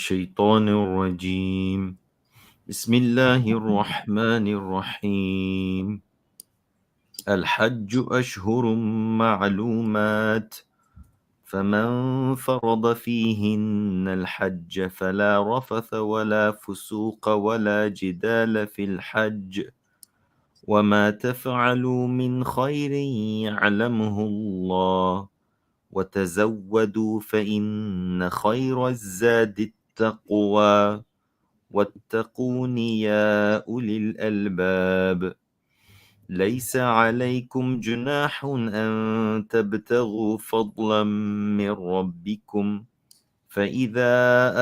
الشيطان الرجيم بسم الله الرحمن الرحيم الحج أشهر معلومات فمن فرض فيهن الحج فلا رفث ولا فسوق ولا جدال في الحج وما تفعلوا من خير يعلمه الله وتزودوا فإن خير الزاد التقوى واتقون يا أولي الألباب ليس عليكم جناح أن تبتغوا فضلا من ربكم فإذا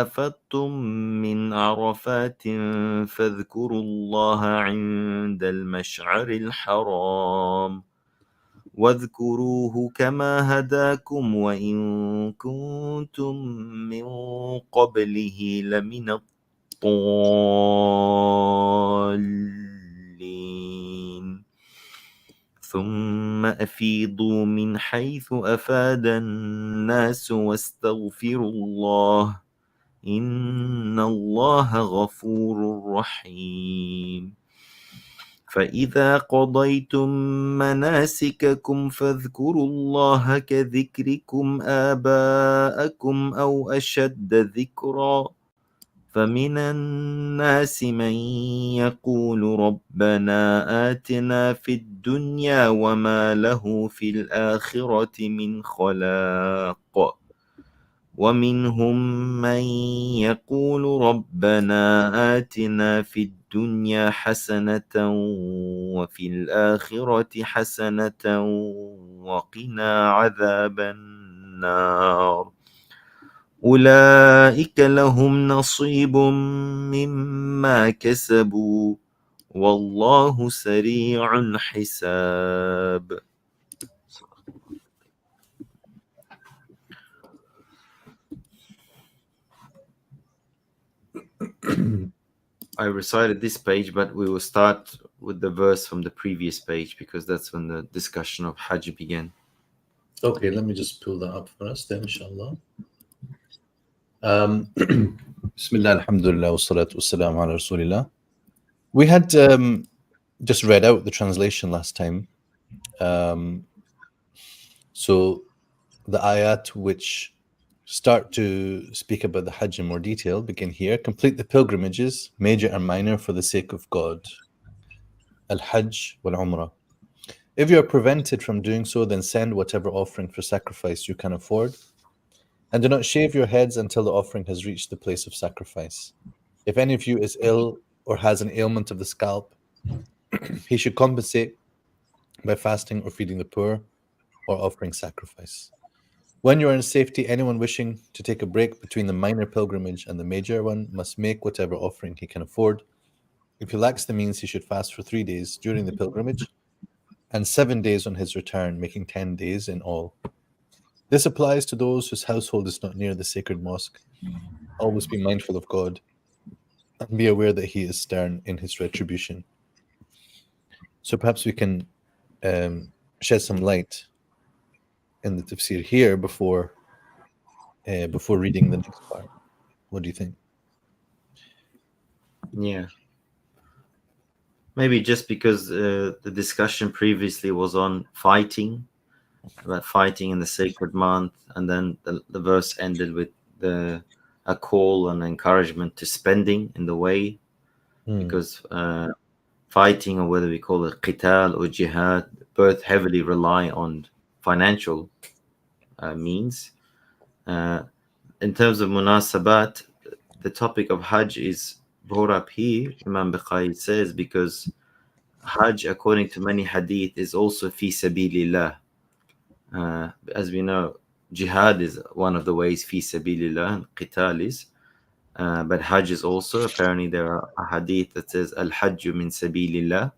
أفضتم من عرفات فاذكروا الله عند المشعر الحرام واذكروه كما هداكم وإن كنتم من قبله لمن الضالين ثم أفيضوا من حيث أفاد الناس واستغفروا الله إن الله غفور رحيم فإذا قضيتم مناسككم فاذكروا الله كذكركم آباءكم أو أشد ذكرا فمن الناس من يقول ربنا آتنا في الدنيا وما له في الآخرة من خلاق ومنهم من يقول ربنا آتنا في الدنيا حسنة وفي الآخرة حسنة وقنا عذاب النار أولئك لهم نصيب مما كسبوا والله سريع الحساب. I recited this page, but we will start with the verse from the previous page because that's when the discussion of Hajj began. Okay, let me just pull that up for us then, inshallah. Bismillah, alhamdulillah, wa salatu wassalamu ala rasulillah. We had just read out the translation last time. So the ayat which start to speak about the Hajj in more detail begin here. Complete the pilgrimages, major and minor, for the sake of God. Al-Hajj wal-Umrah. If you are prevented from doing so, then send whatever offering for sacrifice you can afford. And do not shave your heads until the offering has reached the place of sacrifice. If any of you is ill or has an ailment of the scalp, he should compensate by fasting or feeding the poor or offering sacrifice. When you are in safety, anyone wishing to take a break between the minor pilgrimage and the major one must make whatever offering he can afford. If he lacks the means, he should fast for 3 days during the pilgrimage and 7 days on his return, making 10 days in all. This applies to those whose household is not near the sacred mosque. Always be mindful of God and be aware that he is stern in his retribution. So perhaps we can shed some light in the tafsir here before reading the next part. What do you think? Yeah. Maybe just because the discussion previously was on fighting, about fighting in the sacred month, and then the verse ended with a call and encouragement to spending in the way, because fighting, or whether we call it qital or jihad, both heavily rely on financial means. In terms of munasabat, the topic of Hajj is brought up here, Imam Bukhari says, because Hajj, according to many hadith, is also fi sabilillah. As we know, jihad is one of the ways fi sabilillah, and qital is. But Hajj is also, apparently there are a hadith that says al-hajju min sabilillah.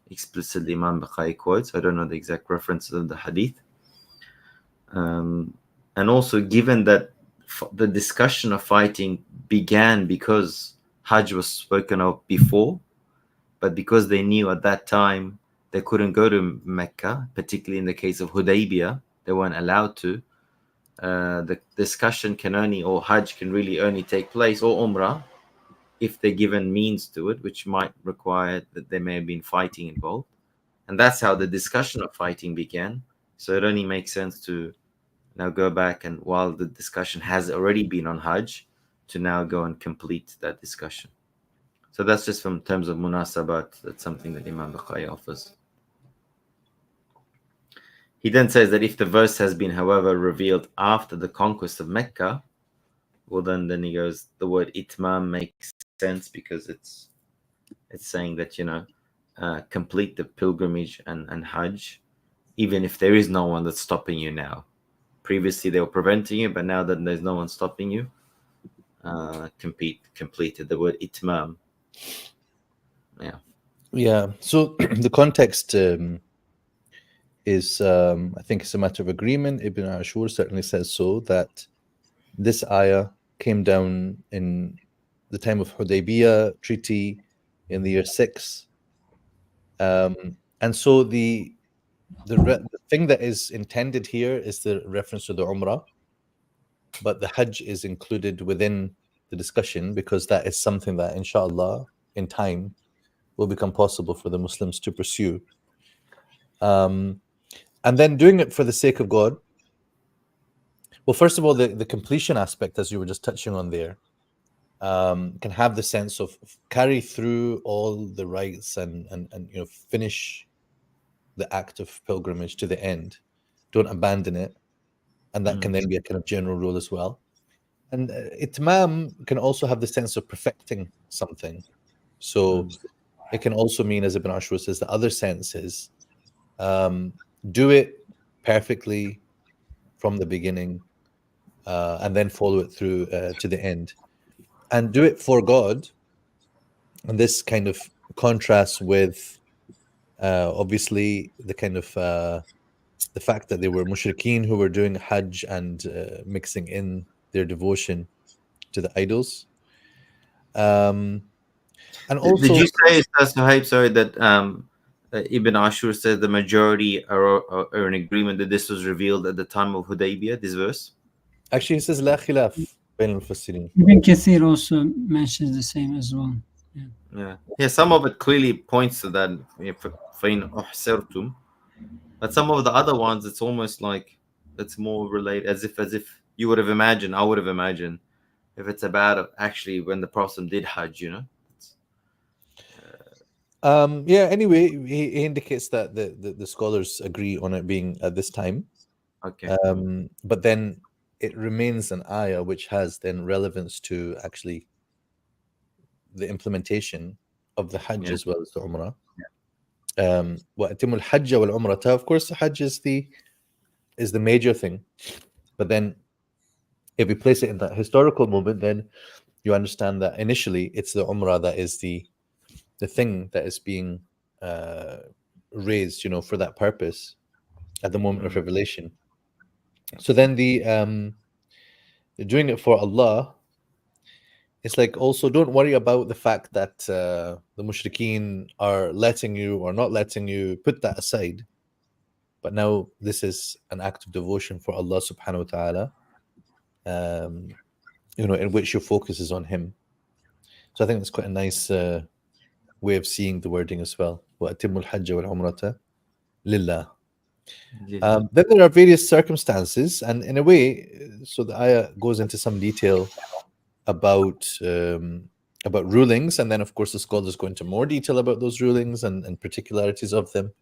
Explicitly Imam Bukhari quotes. I don't know the exact references of the hadith. And also, given that the discussion of fighting began because Hajj was spoken of before, but because they knew at that time they couldn't go to Mecca, particularly in the case of Hudaybiyah, they weren't allowed to. the discussion can only, or Hajj can really only take place, or Umrah, if they're given means to it, which might require that there may have been fighting involved. And that's how the discussion of fighting began. So it only makes sense to now go back, and while the discussion has already been on Hajj, to now go and complete that discussion. So that's just from terms of munasabat. That's something that Imam Bukhari offers. He then says that if the verse has been, however, revealed after the conquest of Mecca, well, then he goes, the word itmam makes sense, because it's saying that, complete the pilgrimage and Hajj, even if there is no one that's stopping you now. Previously they were preventing you, but now that there's no one stopping you, completed. The word itmam. Yeah. So the context is, I think it's a matter of agreement. Ibn Ashur certainly says so, that this ayah came down in the time of Hudaybiyah treaty in the year 6. And so the thing that is intended here is the reference to the Umrah, but the Hajj is included within the discussion, because that is something that, inshallah, in time will become possible for the Muslims to pursue. And then doing it for the sake of God. Well, first of all, the completion aspect, as you were just touching on there, can have the sense of carry through all the rites and finish the act of pilgrimage to the end. Don't abandon it. And that can then be a kind of general rule as well. And itmam can also have the sense of perfecting something. So it can also mean, as Ibn Ashur says, the other sense is do it perfectly from the beginning, and then follow it through to the end. And do it for God. And this kind of contrasts with, obviously, the kind of the fact that they were mushrikeen who were doing Hajj and mixing in their devotion to the idols. And also, did you say, Sohaib, sorry, that Ibn Ashur said the majority are in agreement that this was revealed at the time of Hudaybiyah, this verse? Actually, he says, La khilaf bain al-mufassirin. Ibn Kathir also mentions the same as well. Yeah. Some of it clearly points to that, فَإِنْ أُحْسِرْتُمْ. But some of the other ones, it's almost like it's more related, as if you would have imagined, I would have imagined, if it's about actually when the Prophet did Hajj, Anyway, he indicates that the scholars agree on it being at this time. Okay. But then it remains an ayah which has then relevance to actually the implementation of the Hajj as well as the Umrah. وَأَتِمُّ الْحَجَّ وَالْعُمْرَةَ. Of course, the Hajj is the major thing. But then if we place it in that historical moment, then you understand that initially it's the Umrah that is the thing that is being raised, for that purpose at the moment of revelation. So then doing it for Allah, it's like, also don't worry about the fact that the mushrikeen are letting you or not letting you. Put that aside. But now this is an act of devotion for Allah subhanahu wa ta'ala, in which your focus is on Him. So I think it's quite a nice way of seeing the wording as well. وَأَتِمُّ الْحَجَّ وَالْعُمْرَةَ لِلَّهِ. Then there are various circumstances, and in a way, so the ayah goes into some detail about rulings, and then of course the scholars go into more detail about those rulings and particularities of them.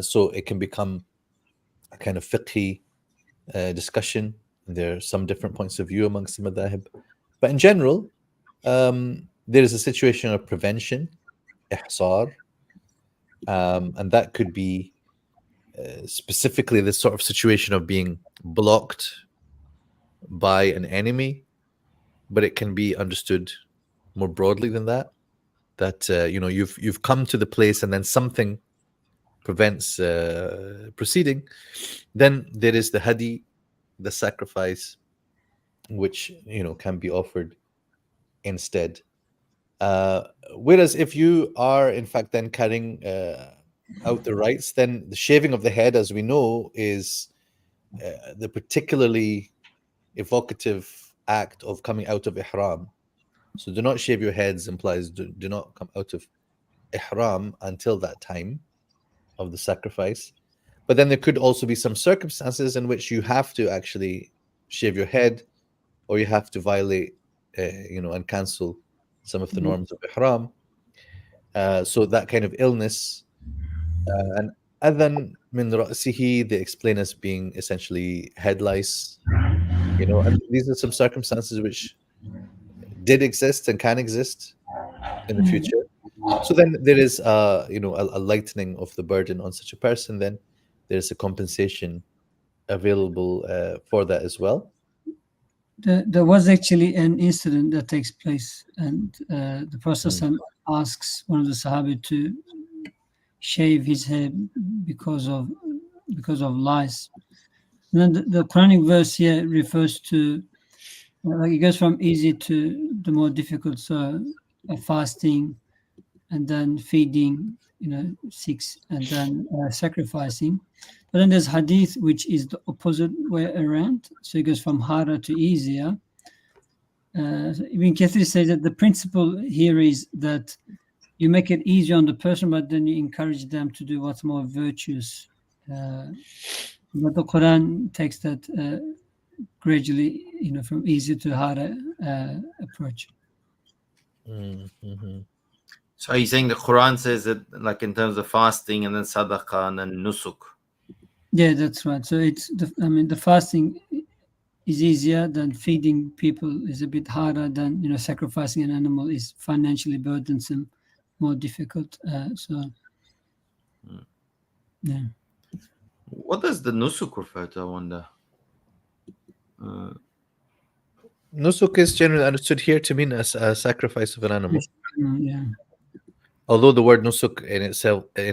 So it can become a kind of fiqhi discussion. There are some different points of view amongst the madhahib, but in general, there is a situation of prevention, ihsar, and that could be specifically this sort of situation of being blocked by an enemy, but it can be understood more broadly than that. That you've come to the place and then something prevents proceeding. Then there is the hadi, the sacrifice, which can be offered instead. Whereas if you are in fact then carrying out the rites, then the shaving of the head, as we know, is the particularly evocative act of coming out of ihram. So do not shave your heads implies do not come out of ihram until that time of the sacrifice. But then there could also be some circumstances in which you have to actually shave your head, or you have to violate, and cancel some of the norms of ihram. So that kind of illness, and adhan min ra'sihi, they explain as being essentially head lice. And these are some circumstances which did exist and can exist in the future. So then there is, a lightening of the burden on such a person. Then there's a compensation available for that as well. There was actually an incident that takes place, and the Prophet asks one of the Sahabi to shave his head because of lice. And then the Quranic verse here refers to, like, it goes from easy to the more difficult. So fasting, and then feeding, 6, and then sacrificing. But then there's hadith, which is the opposite way around. So it goes from harder to easier. Ibn Kathir says that the principle here is that you make it easier on the person, but then you encourage them to do what's more virtuous. But the Quran takes that gradually, from easier to harder approach. Mm-hmm. So are you saying the Quran says that, like, in terms of fasting and then sadaqah and then nusuk? Yeah, that's right. So the fasting is easier than feeding people, is a bit harder than, sacrificing an animal is financially burdensome, more difficult. Yeah. What does the nusuk refer to, I wonder? Nusuk is generally understood here to mean a sacrifice of an animal. Yeah. Although the word nusuk in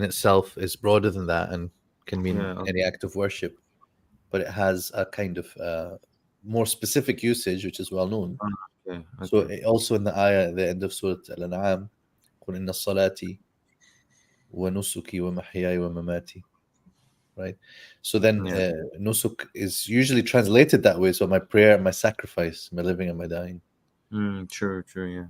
itself is broader than that and can mean any act of worship, but it has a kind of more specific usage, which is well known. Okay. So also in the ayah at the end of Surah Al-An'am, قُلْ إِنَّ الصَّلَاةِ وَنُسُكِي وَمَحْيَايَ وَمَمَاتِي. Right? So then nusuk is usually translated that way. So my prayer, my sacrifice, my living and my dying. True, yeah.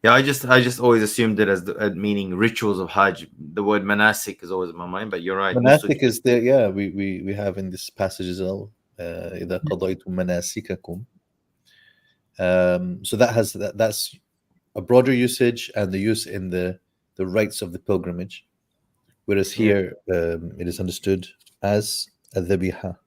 Yeah, I just always assumed it as meaning rituals of Hajj. The word manasik is always in my mind, but you're right. Manasik is there. Yeah, we have in this passage as well. إِذَا قَضَيْتُم مَنَاسِكَكُم. So that's a broader usage, and the use in the rites of the pilgrimage. Whereas here it is understood as a dhabiha.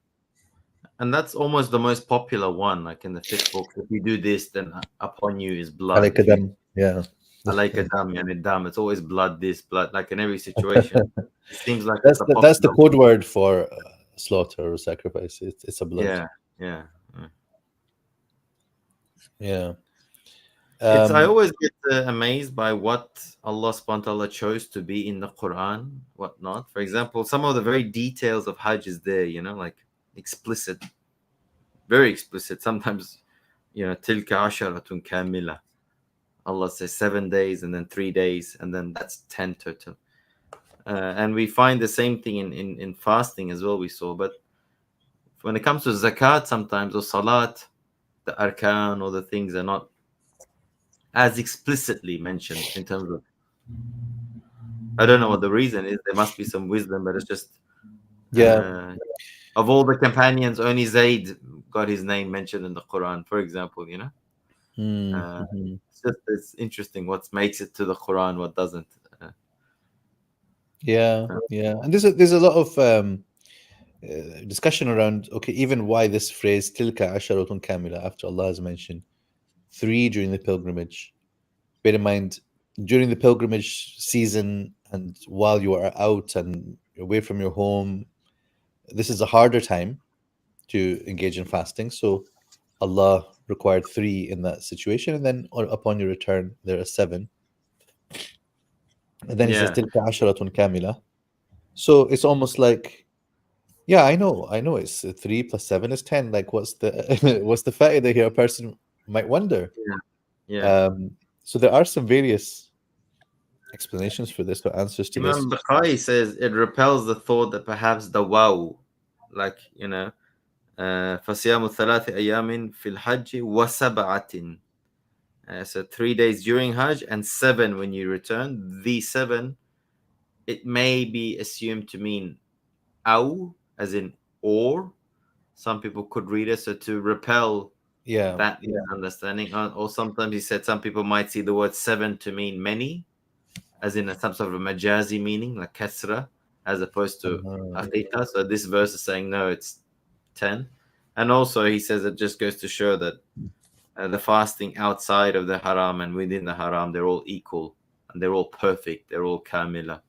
And that's almost the most popular one. Like in the 5th book, if you do this, then upon you is blood. Alaikadam. Yeah. Alaikadam, yani dam. It's always blood, this, blood. Like in every situation. It seems like that's the code word for slaughter or sacrifice. It's a blood. Yeah. I always get amazed by what Allah subhanahu wa ta'ala chose to be in the Quran, what not. For example, some of the very details of Hajj is there, like explicit, very explicit. Sometimes, tilka asharatun kamila. Allah says 7 days and then 3 days, and then that's 10 total. And we find the same thing in fasting as well, we saw. But when it comes to zakat, sometimes, or salat, the arkan or the things are not as explicitly mentioned in terms of, I don't know what the reason is. There must be some wisdom, but it's just of all the companions, only Zayd got his name mentioned in the Quran, for example. It's interesting what makes it to the Quran, what doesn't. And there's a lot of discussion around even why this phrase tilka asharatun kamila, after Allah has mentioned 3 during the pilgrimage. Bear in mind, during the pilgrimage season and while you are out and away from your home, this is a harder time to engage in fasting. So Allah required 3 in that situation, and then upon your return there are 7. And then he says tilka asharatun kamila. So it's almost like, I know it's 3 plus 7 is 10. Like, what's the fa'idah here? A person might wonder. So there are some various explanations for this, or answers to this. Imam Bukhari says it repels the thought that perhaps the wow, like, فصيام 3 أيام في الحج وسبعة. So 3 days during Hajj and 7 when you return. The 7, it may be assumed to mean أو, as in or. Some people could read it so to repel that understanding. Or sometimes he said some people might see the word 7 to mean many, as in some sort of a majazi meaning, like kasra, as opposed to aqiqah. So this verse is saying no, it's 10. And also he says it just goes to show that the fasting outside of the haram and within the haram, they're all equal and they're all perfect. They're all kamila.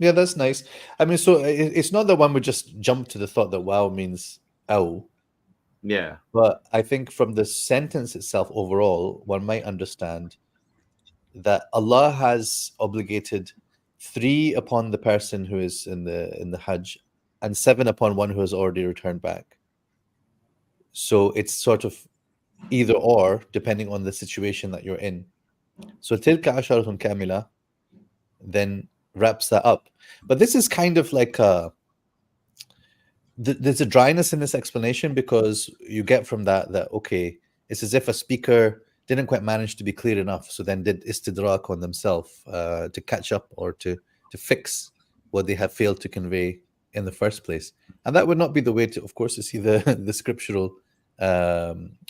Yeah, that's nice. I mean, so it's not that one would just jump to the thought that wow means ow. Yeah. But I think from the sentence itself overall, one might understand that Allah has obligated 3 upon the person who is in the Hajj and 7 upon one who has already returned back. So it's sort of either or depending on the situation that you're in. So tilka asharatun kamila then wraps that up. But this is kind of like there's a dryness in this explanation, because you get from that okay, it's as if a speaker didn't quite manage to be clear enough, so then did istidrak on themselves to catch up or to fix what they have failed to convey in the first place. And that would not be the way to, of course, to see the scriptural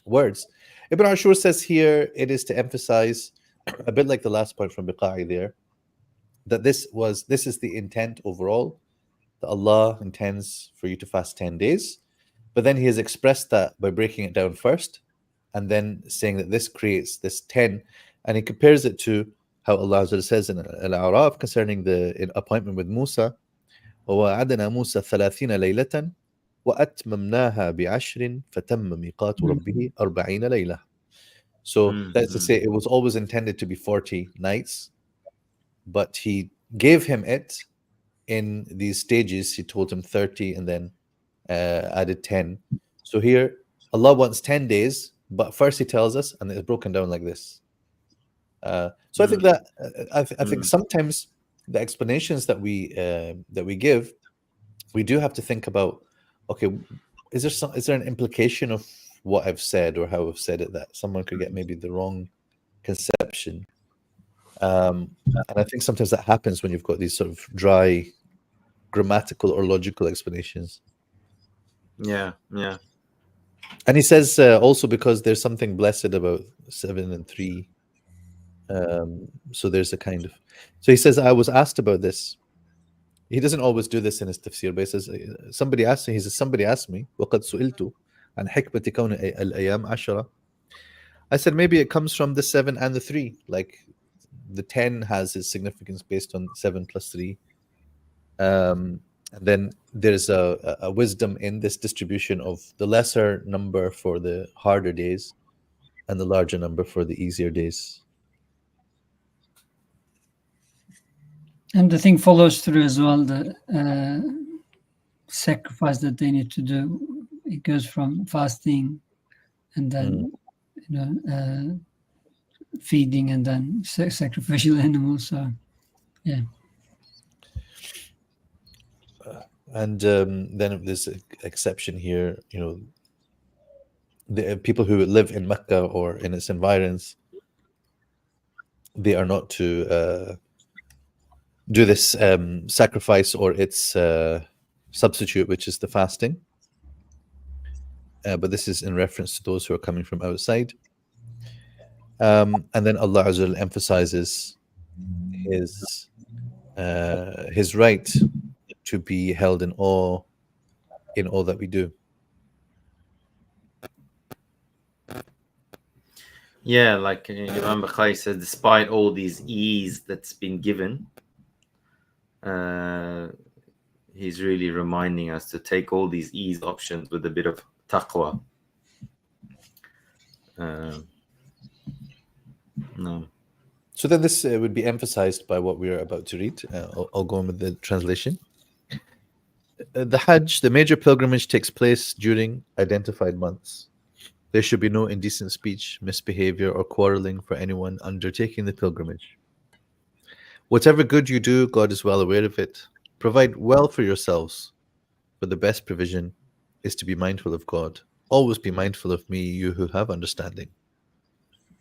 words. Ibn Ashur says here it is to emphasize, a bit like the last point from Biqa'i there, that this is the intent overall, that Allah intends for you to fast 10 days. But then he has expressed that by breaking it down first and then saying that this creates this 10. And he compares it to how Allah says in Al-A'raf concerning the appointment with Musa, وَوَعَدْنَا مُوسَى 30 لَيْلَةً وَأَتْمَمْنَاهَا بِعَشْرٍ فَتَمَّ مِيقَاتُ رَبِّهِ 40 لَيْلَةً. So that's to say it was always intended to be 40 nights, but he gave him it in these stages. He told him 30 and then added 10. So here Allah wants 10 days, but first he tells us, and it's broken down like this. So I think that I think sometimes the explanations that we give, we do have to think about, okay, is there an implication of what I've said or how I've said it that someone could get maybe the wrong conception? And I think sometimes that happens when you've got these sort of dry grammatical or logical explanations. Yeah. And he says also because there's something blessed about 7 and 3. So there's a kind of... So he says, I was asked about this. He doesn't always do this in his tafsir, but he says, somebody asked me, وَقَدْ سُئِلْتُ عَنْ حِكْمَةِ كَوْنِ الْأَيَامِ عَشَرَةً. I said, maybe it comes from the 7 and the 3. Like the 10 has its significance based on 7 plus 3. And then there's a wisdom in this distribution of the lesser number for the harder days and the larger number for the easier days. And the thing follows through as well, the sacrifice that they need to do. It goes from fasting and then feeding and then sacrificial animals. So yeah. And then there's an exception here, the people who live in Mecca or in its environs, they are not to do this sacrifice or its substitute, which is the fasting. But this is in reference to those who are coming from outside. And then Allah Azza wa Jalla emphasizes his right to be held in awe in all that we do. Yeah, like Imam Bukhari says, despite all these ease that's been given, he's really reminding us to take all these ease options with a bit of taqwa. No. So then this would be emphasized by what we are about to read. I'll go on with the translation. The Hajj, the major pilgrimage, takes place during identified months. There should be no indecent speech, misbehavior, or quarreling for anyone undertaking the pilgrimage. Whatever good you do, God is well aware of it. Provide well for yourselves. but the best provision is to be mindful of God. Always be mindful of me, you who have understanding.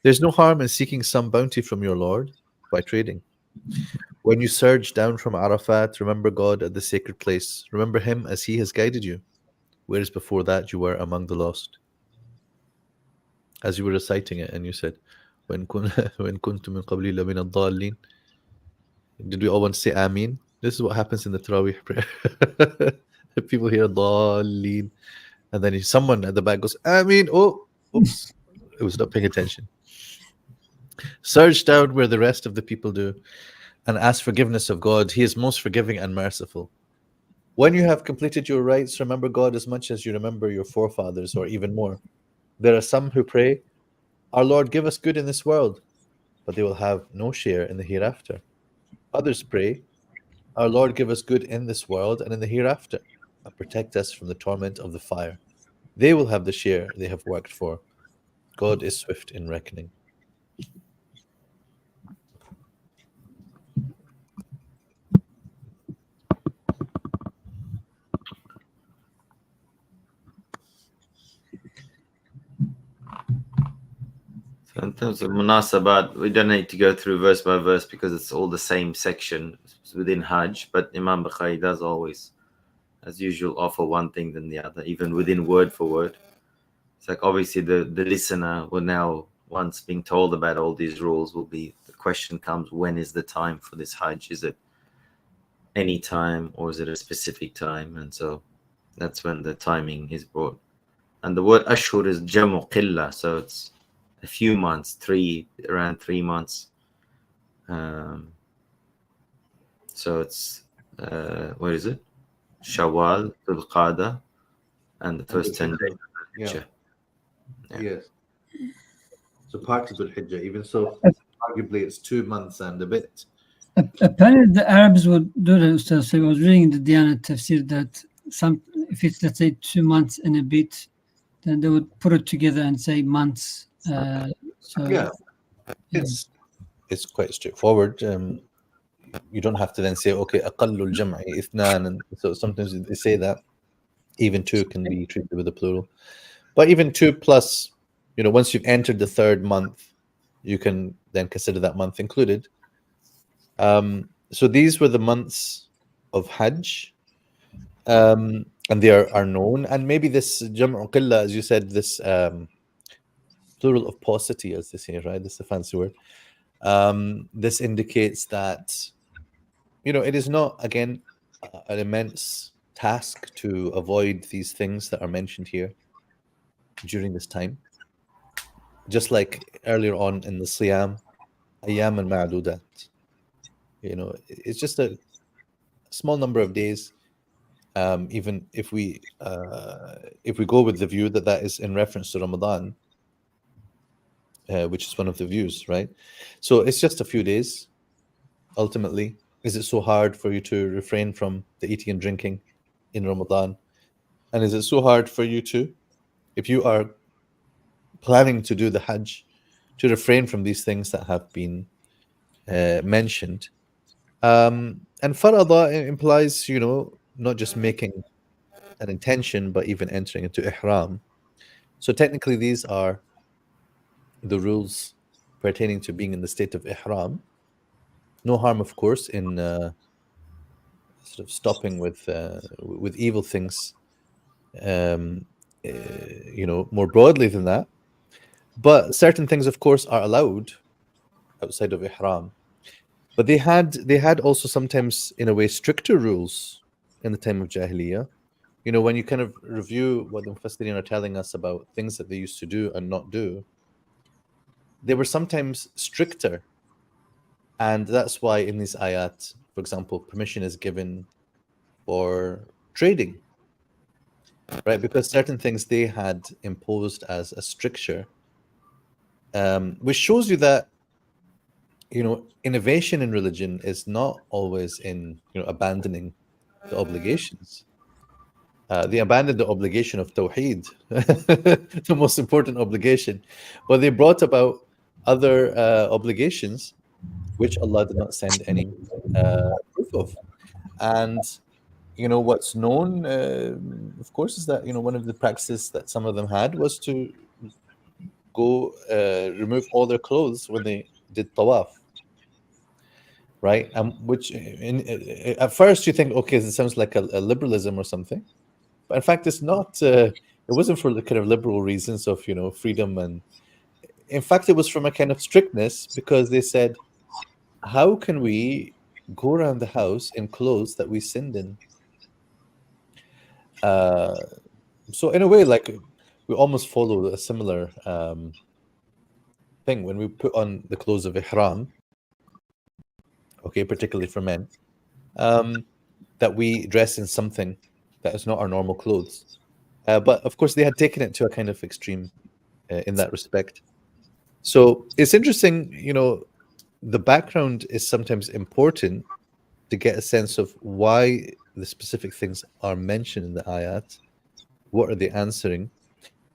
There's no harm in seeking some bounty from your Lord by trading. When you surge down from Arafat, remember God at the sacred place. Remember Him as He has guided you, whereas before that you were among the lost. As you were reciting it, and you said, "When kuntum min qabli la min ad-dallin." Did we all want to say Ameen? This is what happens in the Tarawih prayer. People hear Dallin, and then someone at the back goes, Ameen. Oh, oops. It was not paying attention. Surge down where the rest of the people do and ask forgiveness of God. He is most forgiving and merciful. When you have completed your rites, remember God as much as you remember your forefathers, or even more. There are some who pray, Our Lord, give us good in this world, but they will have no share in the hereafter. Others pray, Our Lord, give us good in this world and in the hereafter, and protect us from the torment of the fire. They will have the share they have worked for. God is swift in reckoning. So in terms of munasabat, we don't need to go through verse by verse because it's all the same section within Hajj, but Imam Bukhari does always, as usual, offer one thing than the other, even within word for word. It's like obviously the listener will now, once being told about all these rules, will be, the question comes, when is the time for this Hajj? Is it any time or is it a specific time? And so that's when the timing is brought. And the word ashhur is jamu qilla, so it's a few months, around 3 months. So it's what is it? Shawwal, Dhul-Qa'dah, and the first 10 days of Hijjah. Yeah. Yes. So part of Dhul-Hijjah, even so, arguably it's 2 months and a bit. Apparently, the Arabs would do that. So I was reading in the Diyanat Tafsir that if it's, let's say, 2 months and a bit, then they would put it together and say months. It's quite straightforward. You don't have to then say, okay, aqallul jam'i ithnan, and so sometimes they say that even 2 can be treated with a plural. But even 2 plus, once you've entered the 3rd month, you can then consider that month included. So these were the months of Hajj, and they are known. And maybe this jam'u qilla, as you said, this plural of paucity, as they say, right? This is a fancy word. This indicates that, it is not, again, an immense task to avoid these things that are mentioned here during this time. Just like earlier on in the Siyam, Ayyam al-Ma'dudat. It's just a small number of days. Even if we go with the view that is in reference to Ramadan, which is one of the views, right? So it's just a few days. Ultimately, is it so hard for you to refrain from the eating and drinking in Ramadan? And is it so hard for you to, if you are planning to do the Hajj, to refrain from these things that have been mentioned? And farada implies, not just making an intention, but even entering into ihram. So technically, these are the rules pertaining to being in the state of ihram. No harm, of course, in sort of stopping with evil things, more broadly than that. But certain things, of course, are allowed outside of ihram. But they had also sometimes, in a way, stricter rules in the time of Jahiliyyah. When you kind of review what the Mufassirin are telling us about things that they used to do and not do, they were sometimes stricter. And that's why in these ayat, for example, permission is given for trading, right? Because certain things they had imposed as a stricture, which shows you that, innovation in religion is not always in, abandoning the obligations. They abandoned the obligation of Tawheed, the most important obligation, but they brought about other obligations which Allah did not send any proof of. And what's known, of course, is that one of the practices that some of them had was to go remove all their clothes when they did tawaf, right? Which at first you think, okay, this sounds like a liberalism or something, but in fact it's not. It wasn't for the kind of liberal reasons of freedom, and in fact it was from a kind of strictness, because they said, how can we go around the house in clothes that we sinned in? So in a way, like, we almost follow a similar thing when we put on the clothes of ihram, okay, particularly for men, that we dress in something that is not our normal clothes. But of course, they had taken it to a kind of extreme in that respect. So it's interesting, the background is sometimes important to get a sense of why the specific things are mentioned in the ayat. What are they answering?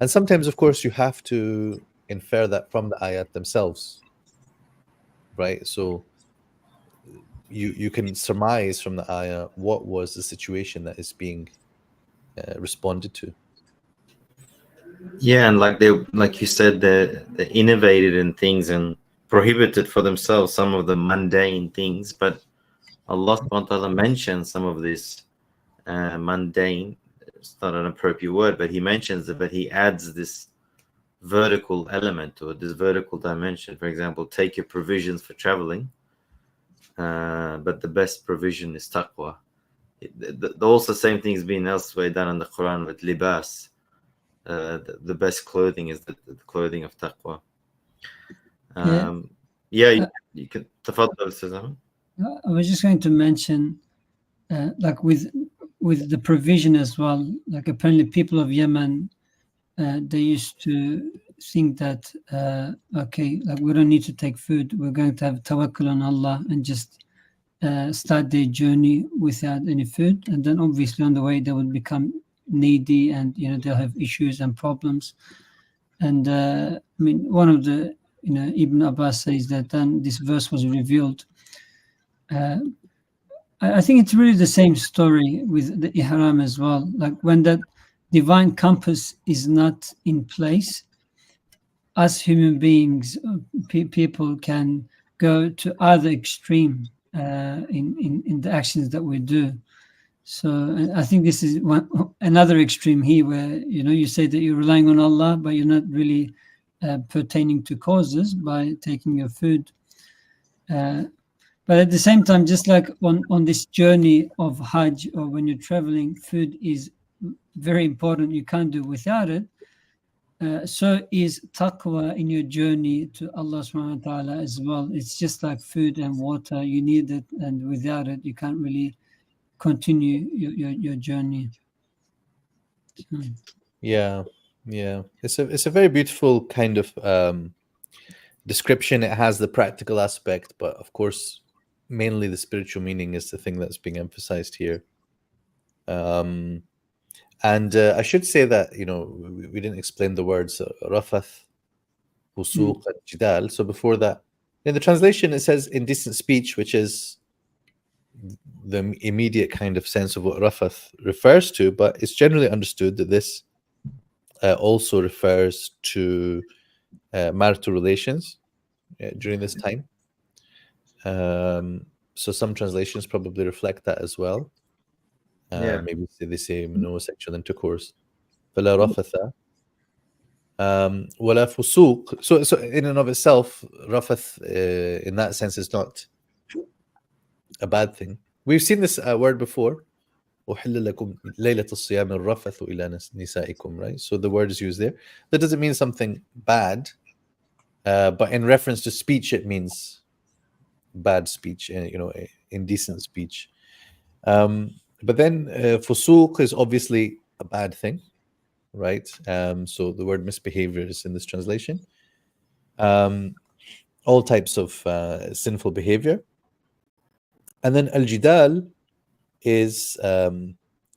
And sometimes, of course, you have to infer that from the ayat themselves, right? So you can surmise from the ayah what was the situation that is being responded to. Yeah, and like you said, they innovated in things and prohibited for themselves some of the mundane things, but Allah subhanahu wa ta'ala mentions some of this mundane. It's not an appropriate word, but he mentions it, but he adds this vertical element to it, this vertical dimension. For example, take your provisions for traveling, but the best provision is taqwa. Also, same thing is being elsewhere done in the Quran with libas. The best clothing is the clothing of taqwa. You can. I was just going to mention, like with the provision as well. Like apparently, people of Yemen, they used to think that okay, like we don't need to take food. We're going to have tawakkul on Allah and just start their journey without any food, and then obviously on the way they would become needy, and they'll have issues and problems. And I mean, one of the Ibn Abbas says that then this verse was revealed. I think it's really the same story with the ihram as well. Like when that divine compass is not in place, us human beings, people can go to either extreme in the actions that we do. So I think this is another extreme here, where you say that you're relying on Allah, but you're not really pertaining to causes by taking your food. But at the same time, just like on this journey of Hajj, or when you're traveling, food is very important. You can't do without it. So is taqwa in your journey to Allah subhanahu wa ta'ala as well. It's just like food and water. You need it, and without it, you can't really continue your journey. Yeah. It's a very beautiful kind of description. It has the practical aspect, but of course, mainly the spiritual meaning is the thing that's being emphasized here. And I should say that we didn't explain the words rafath, fusuq, and jidal. So before that, in the translation, it says indecent speech, which is the immediate kind of sense of what rafath refers to, but it's generally understood that this also refers to marital relations during this time. So some translations probably reflect that as well. Maybe they say no sexual intercourse. فلا رفث ولا فسوق. So in and of itself, rafath in that sense is not a bad thing. We've seen this word before. أحل لكم ليلة الصيام الرفث إلى نسائكم, right? So the word is used there. That doesn't mean something bad, but in reference to speech, it means bad speech, indecent speech. But then fusuq is obviously a bad thing, right? So the word misbehavior is in this translation. All types of sinful behavior. And then al-jidal is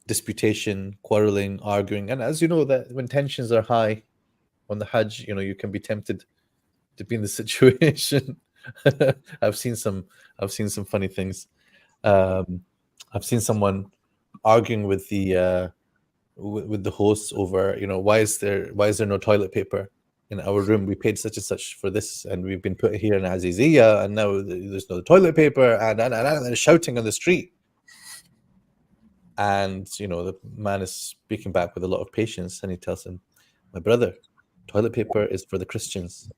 disputation, quarreling, arguing. And as you know, that when tensions are high on the Hajj, you can be tempted to be in the situation. I've seen some funny things. I've seen someone arguing with the hosts over, why is there no toilet paper in our room? We paid such and such for this, and we've been put here in Aziziyah, and now there's no toilet paper, and shouting on the street. And the man is speaking back with a lot of patience, and he tells him, "My brother, toilet paper is for the Christians."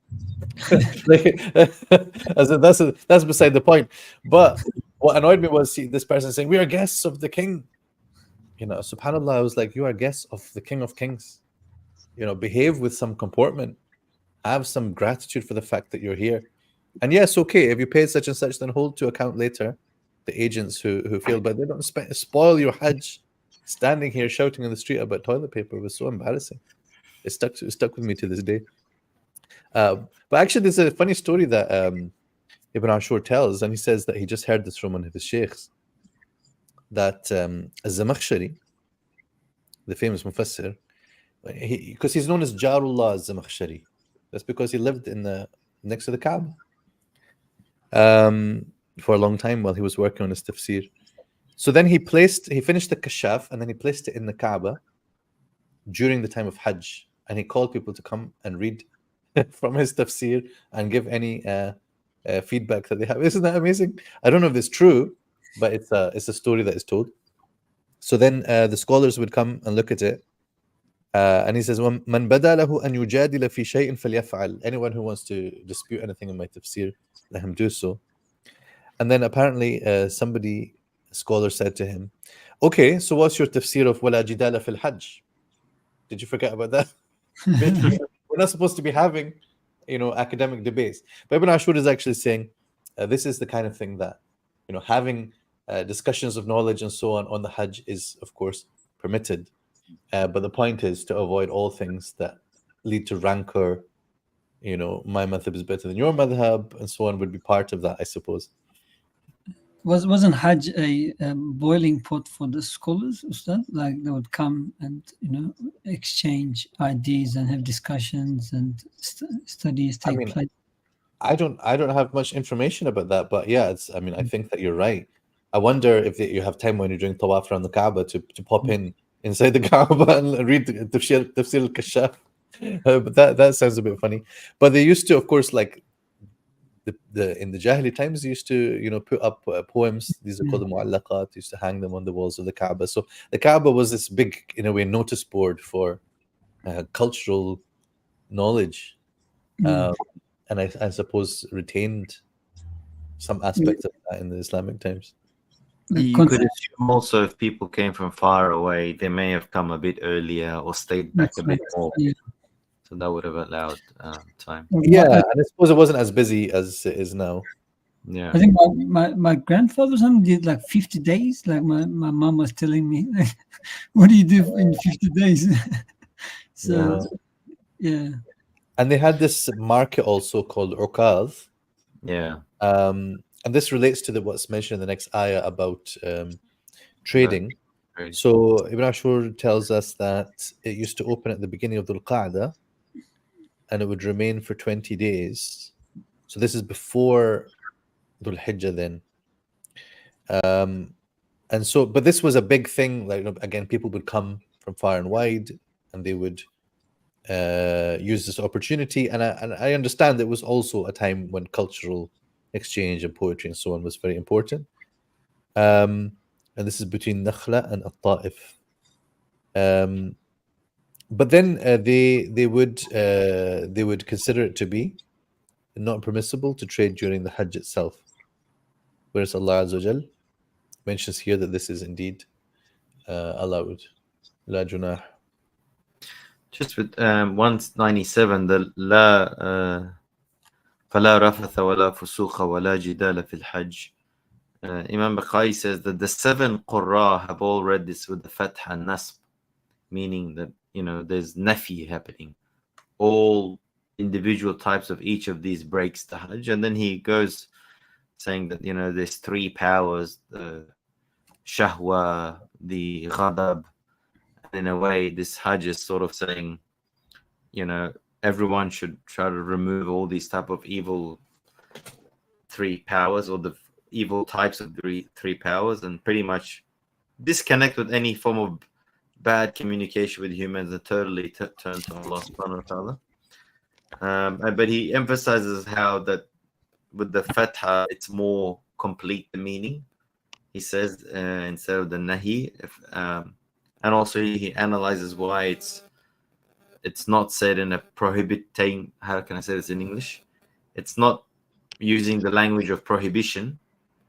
That's beside the point. But what annoyed me was this person saying, "We are guests of the king." SubhanAllah, I was like, you are guests of the King of Kings. Behave with some comportment. Have some gratitude for the fact that you're here. And yes, okay, if you paid such and such, then hold to account later the agents who feel, but they don't spoil your Hajj. Standing here shouting in the street about toilet paper was so embarrassing. It stuck with me to this day. But actually, there's a funny story that Ibn Ashur tells, and he says that he just heard this from one of his sheikhs, that al-Zamakhshari, the famous Mufassir, because he's known as Jarullah al-Zamakhshari. That's because he lived next to the Kaaba for a long time while he was working on his tafsir. So then he finished the Kashaf, and then he placed it in the Kaaba during the time of Hajj, and he called people to come and read from his tafsir and give any feedback that they have. Isn't that amazing? I don't know if it's true, but it's a story that is told. So then the scholars would come and look at it, and he says, "Man bada lahu an yujadila fi shay'in falyaf'al." Anyone who wants to dispute anything in my tafsir, let him do so. And then apparently a scholar said to him, "Okay, so what's your tafsir of wala jidala fil hajj? Did you forget about that?" We're not supposed to be having, academic debates. But Ibn Ashur is actually saying this is the kind of thing that, having discussions of knowledge and so on the Hajj is, of course, permitted. But the point is to avoid all things that lead to rancor. My madhab is better than your madhab, and so on would be part of that, I suppose. Wasn't Hajj a boiling pot for the scholars, Ustadh? Like they would come and exchange ideas and have discussions and studies take place. I don't have much information about that, but yeah, I think that you're right. I wonder if you have time when you're doing tawaf around the Kaaba to pop inside the Kaaba and read the Tafsir al-Kashaf. But that sounds a bit funny. But they used to, of course, like in the Jahili times, they used to put up poems. These are called the mu'allaqat. Used to hang them on the walls of the Kaaba. So the Kaaba was this big, in a way, notice board for cultural knowledge, and I suppose retained some aspects of that in the Islamic times. You could assume also if people came from far away, they may have come a bit earlier or stayed back a bit more. Yeah. So that would have allowed time. Yeah, and I suppose it wasn't as busy as it is now. Yeah, I think my grandfather did like 50 days. Like my mom was telling me, like, what do you do in 50 days? So, yeah. And they had this market also called Ukaz. Yeah. And this relates to what's mentioned in the next ayah about trading. Right. So Ibn Ashur tells us that it used to open at the beginning of Dhul Qa'dah, and it would remain for 20 days. So this is before Dhul Hijjah then. And so, but this was a big thing. Like, again, people would come from far and wide, and they would use this opportunity. And I understand it was also a time when cultural exchange and poetry and so on was very important. And this is between Nakhla and At-Ta'if. But then they would consider it to be not permissible to trade during the Hajj itself, whereas Allah Azza wa Jal mentions here that this is indeed allowed. La junah. Just with 197, the la فلا رفث ولا فسوق ولا جدال في الحج. Imam Baqai says that the 7 Qurra have all read this with the Fath and Nasb, meaning that there's nafi happening. All individual types of each of these breaks the Hajj, and then he goes saying that there's 3 powers: the shahwa, the ghadab. In a way, this Hajj is sort of saying, everyone should try to remove all these type of evil 3 powers, or the evil types of 3 powers, and pretty much disconnect with any form of bad communication with humans and totally turn to Allah subhanahu wa ta'ala. But he emphasizes how that with the fatha, it's more complete the meaning. He says instead of the nahi, and also he analyzes why it's not said in a prohibiting. How can I say this in English? It's not using the language of prohibition,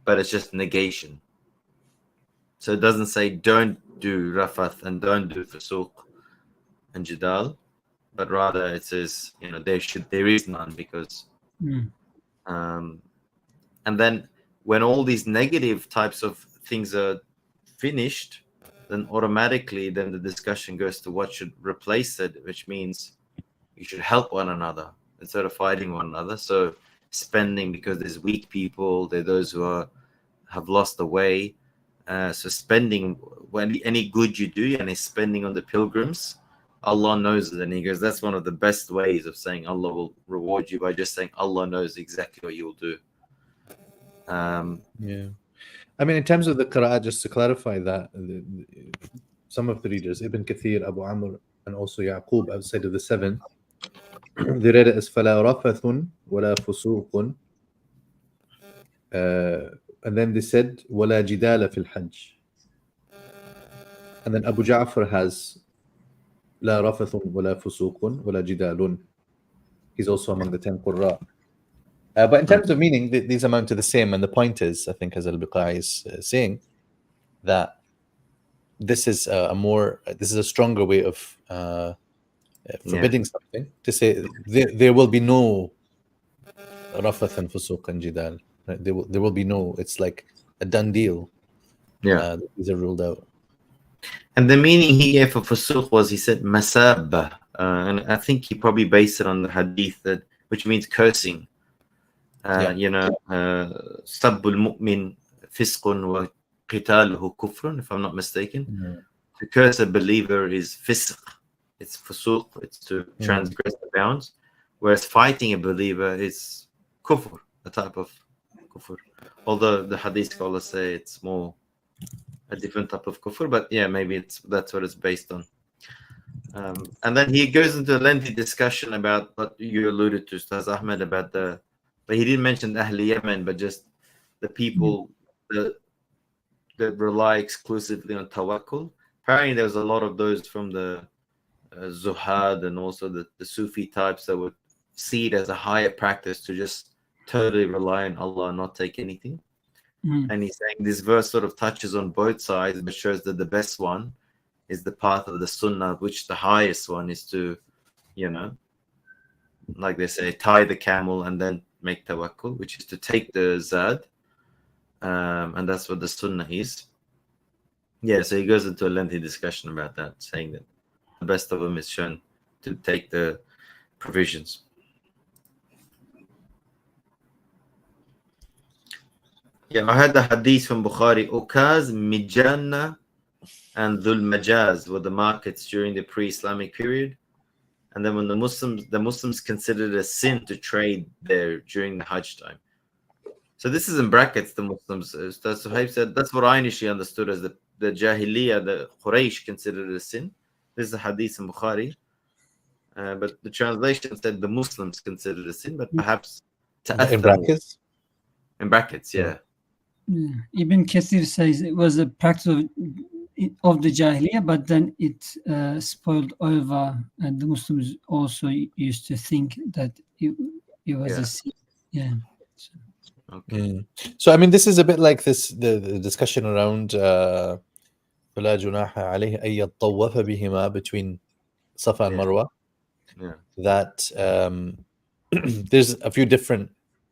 but it's just negation. So it doesn't say don't do rafath and don't do fusuq and jidal, but rather it says there is none because. And then when all these negative types of things are finished, then automatically then the discussion goes to what should replace it, which means you should help one another instead of fighting one another. So spending, because there's weak people, there are those who have lost the way. So spending, when any good you do, and is spending on the pilgrims, Allah knows it. And he goes, that's one of the best ways of saying Allah will reward you, by just saying Allah knows exactly what you'll do. Yeah. I mean, in terms of the qira'ah, just to clarify that, some of the readers, Ibn Kathir, Abu Amr, and also Yaqub outside of the seventh, they read it as فَلَا رَفَثٌ وَلَا فُسُوقٌ, and then they said وَلَا جِدَالَ فِي الْحَجِّ. And then Abu Ja'far has لَا رَفَثٌ وَلَا فُسُوقٌ وَلَا جِدَالٌ. He's also among the 10 Qurra. But in terms of meaning, these amount to the same. And the point is, I think, as al-Baqarah is saying, that this is a stronger way of forbidding something, to say there will be no rafath and fusuq and jidal. Right? There will be no. It's like a done deal. Yeah, these are ruled out. And the meaning he gave for fusuq was, he said masabba, and I think he probably based it on the hadith, which means cursing. Sabbul mu'min fisqun wa qitaluhu kufrun, if I'm not mistaken. To curse a believer is fisq, it's fusuq, it's to transgress the bounds, whereas fighting a believer is kufr, a type of kufr. Although the hadith scholars say it's more a different type of kufr, but yeah, maybe that's what it's based on. And then he goes into a lengthy discussion about what you alluded to, Ustadh Ahmed, about but he didn't mention Ahl Yemen, but just the people that rely exclusively on tawakkul. Apparently, there was a lot of those from the Zuhad and also the Sufi types that would see it as a higher practice to just totally rely on Allah and not take anything. And he's saying this verse sort of touches on both sides, but shows that the best one is the path of the Sunnah, which the highest one is to, like they say, tie the camel and then make tawakkul, which is to take the zad, and that's what the Sunnah is. Yeah, so he goes into a lengthy discussion about that, saying that the best of them is shown to take the provisions. Yeah, I had the hadith from Bukhari. Ukaz, Mijana, and Dhul Majaz were the markets during the pre-Islamic period. And then when the Muslims considered a sin to trade there during the Hajj time. So this is in brackets, the Muslims. Ustadh Sohaib said, that's what I initially understood as the Jahiliyyah, the Quraysh considered it a sin. This is a hadith in Bukhari. But the translation said the Muslims considered it a sin, but perhaps in brackets? In brackets, yeah. Ibn Kathir says it was a practice of the Jahiliyyah, but then it spoiled over, and the Muslims also used to think that it was a sin. Yeah. Okay. So I mean, this is a bit like the discussion around فلا جناح عليه أن يطوف بهما between Safa and Marwa. Yeah. That there's a few different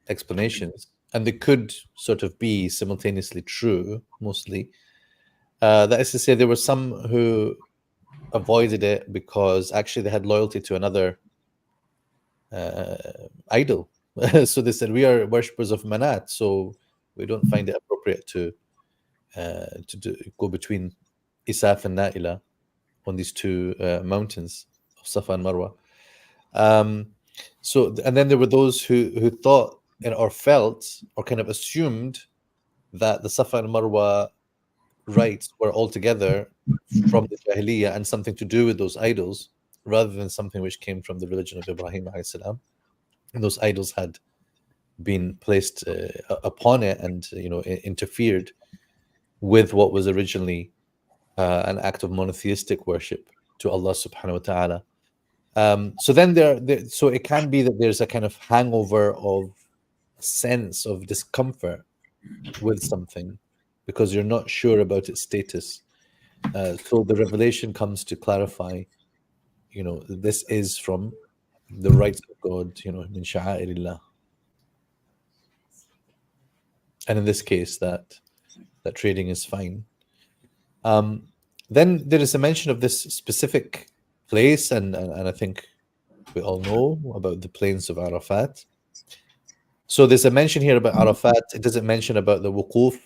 explanations, and they could sort of be simultaneously true, mostly. That is to say, there were some who avoided it because actually they had loyalty to another idol. So they said, we are worshippers of Manat, so we don't find it appropriate to go between Isaf and Na'ila on these two mountains of Safa and Marwa. So, and then there were those who thought or felt or kind of assumed that the Safa and Marwa rites were altogether from the Jahiliyyah and something to do with those idols, rather than something which came from the religion of Ibrahim alayhi salam. And those idols had been placed upon it and interfered with what was originally an act of monotheistic worship to Allah subhanahu wa ta'ala. So then so it can be that there's a kind of hangover of sense of discomfort with something because you're not sure about its status. So the revelation comes to clarify, this is from the rights of God, min sha'airillah. And in this case, that trading is fine. Then there is a mention of this specific place, and I think we all know about the plains of Arafat. So there's a mention here about Arafat. It doesn't mention about the wuquf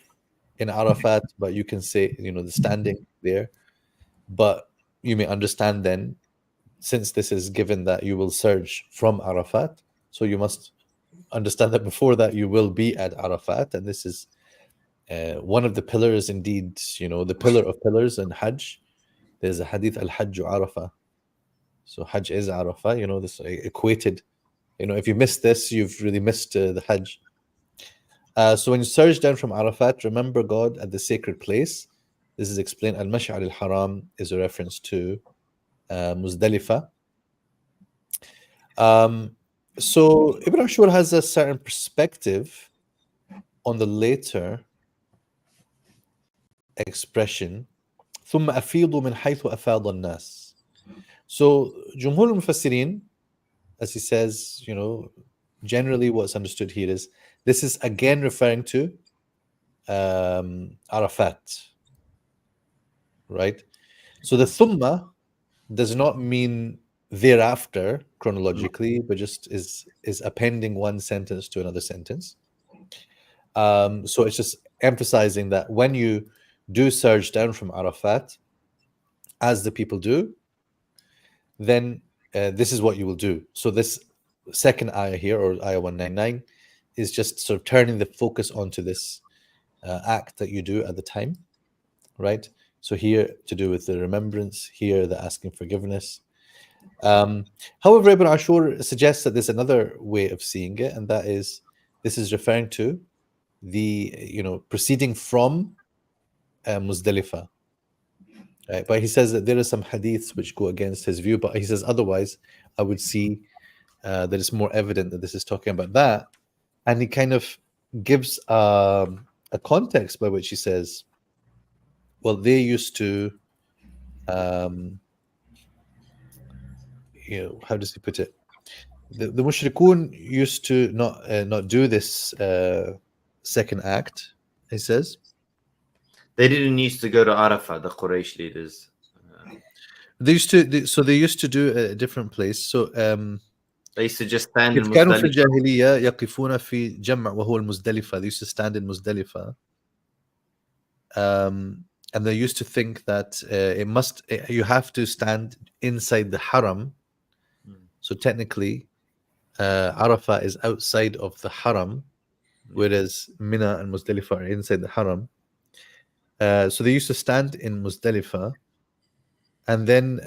in Arafat, but you can say, the standing there. But you may understand then, since this is given that you will surge from Arafat, so you must understand that before that you will be at Arafat, and this is one of the pillars, indeed, the pillar of pillars in Hajj. There's a hadith, al-Hajju Arafah. So Hajj is Arafah, this equated. If you miss this, you've really missed the Hajj. So when you surge down from Arafat, remember God at the sacred place. This is explained. Al-Mash'ar al-Haram is a reference to Muzdalifah. So Ibn Ashur has a certain perspective on the later expression. ثم أفيضوا من حيث أفاض الناس. So Jumhur al-Mufassirin, as he says, generally what's understood here is this is again referring to Arafat, right? So the thumma does not mean thereafter chronologically, but just is appending one sentence to another sentence. So it's just emphasizing that when you do surge down from Arafat, as the people do, then this is what you will do. So this second ayah here, or ayah 199, is just sort of turning the focus onto this act that you do at the time, right? So here to do with the remembrance, here the asking forgiveness. However, Ibn Ashur suggests that there's another way of seeing it, and that is this is referring to the proceeding from Muzdalifah. Right? But he says that there are some hadiths which go against his view, but he says otherwise I would see that it's more evident that this is talking about that. And he kind of gives a context by which he says, well, they used to how does he put it? The mushrikun used to not do this second act, he says. They didn't used to go to Arafah, the Quraysh leaders. They used to do a different place. So they used to just stand in كانوا في Muzdalifah. الجاهلية يقفون في جمع وهو المزدلفة. They used to stand in Muzdalifah. And they used to think that you have to stand inside the haram. So technically, Arafah is outside of the haram, whereas Mina and Muzdalifah are inside the haram. So they used to stand in Muzdalifah, and then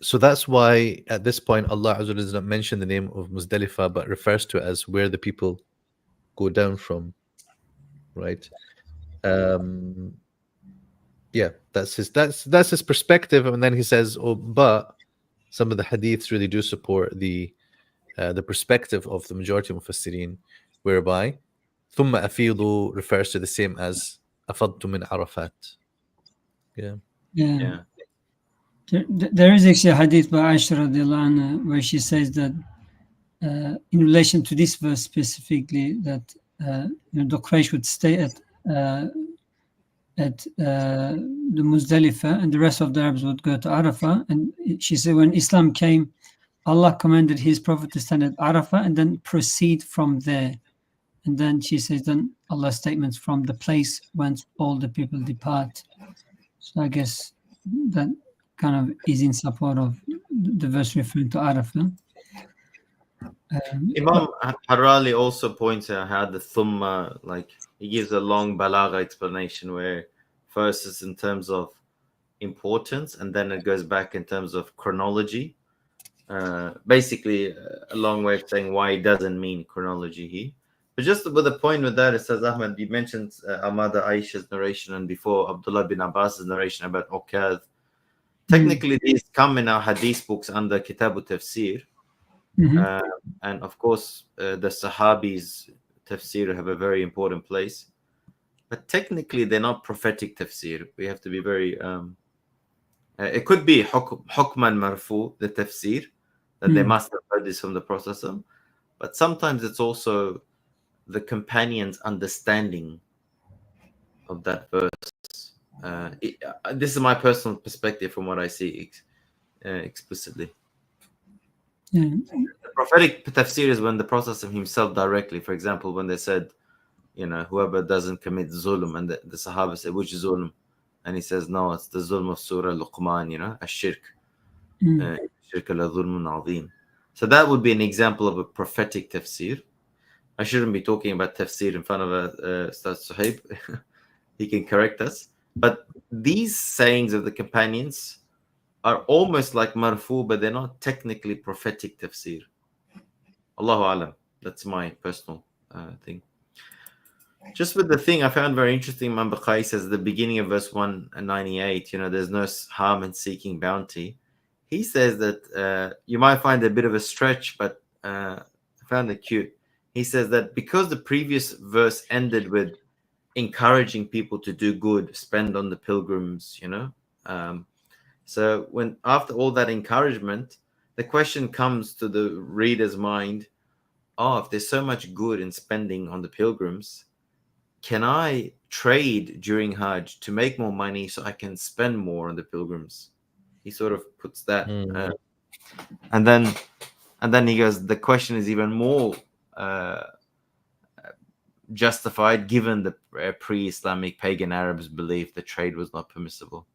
so that's why at this point Allah Azza wa Jalla does not mention the name of Muzdalifah, but refers to it as where the people go down from, right? Yeah, that's his perspective, and then he says, oh, but some of the hadiths really do support the perspective of the majority of Mufassirin, whereby ثم أفيضوا refers to the same as أفضت من عرفات. Yeah. There is actually a hadith by Aisha radiallahu anha where she says that in relation to this verse specifically, that the Quraysh would stay at the Muzdalifah, and the rest of the Arabs would go to Arafah. And she said when Islam came, Allah commanded His Prophet to stand at Arafah and then proceed from there. And then she says, then Allah's statements from the place whence all the people depart. So I guess that kind of is in support of the verse referring to Arafah. Imam Harali also points out how the thumma, like he gives a long balagha explanation where first is in terms of importance and then it goes back in terms of chronology. Basically, a long way of saying why it doesn't mean chronology here. But just with the point with that, it says, Ahmed, you mentioned Amada Aisha's narration and before Abdullah bin Abbas's narration about Okad. Technically, these come in our hadith books under Kitabu Tafsir. And of course, the Sahabis' tafsir have a very important place. But technically, they're not prophetic tafsir. We have to be very... it could be hukman marfu, the tafsir, that they must have heard this from the Prophet. But sometimes it's also the companion's understanding of that verse. This is my personal perspective from what I see explicitly. The prophetic tafsir is when the Prophet himself directly, for example, when they said, whoever doesn't commit zulm, and the Sahaba said, which zulm? And he says, no, it's the zulm of Surah Luqman, ash-shirk. Shirk la zulmun azim. So that would be an example of a prophetic tafsir. I shouldn't be talking about tafsir in front of Ustadh Sohaib. He can correct us. But these sayings of the companions are almost like marfu, but they're not technically prophetic tafsir. Allahu alam. That's my personal thing. Just with the thing I found very interesting, Imam Bukhari says at the beginning of verse 198, there's no harm in seeking bounty. He says that you might find it a bit of a stretch, but I found it cute. He says that because the previous verse ended with encouraging people to do good, spend on the pilgrims, so when after all that encouragement, the question comes to the reader's mind, if there's so much good in spending on the pilgrims, can I trade during Hajj to make more money so I can spend more on the pilgrims? He sort of puts that. And then he goes, the question is even more justified given the pre-Islamic pagan Arabs' belief that trade was not permissible.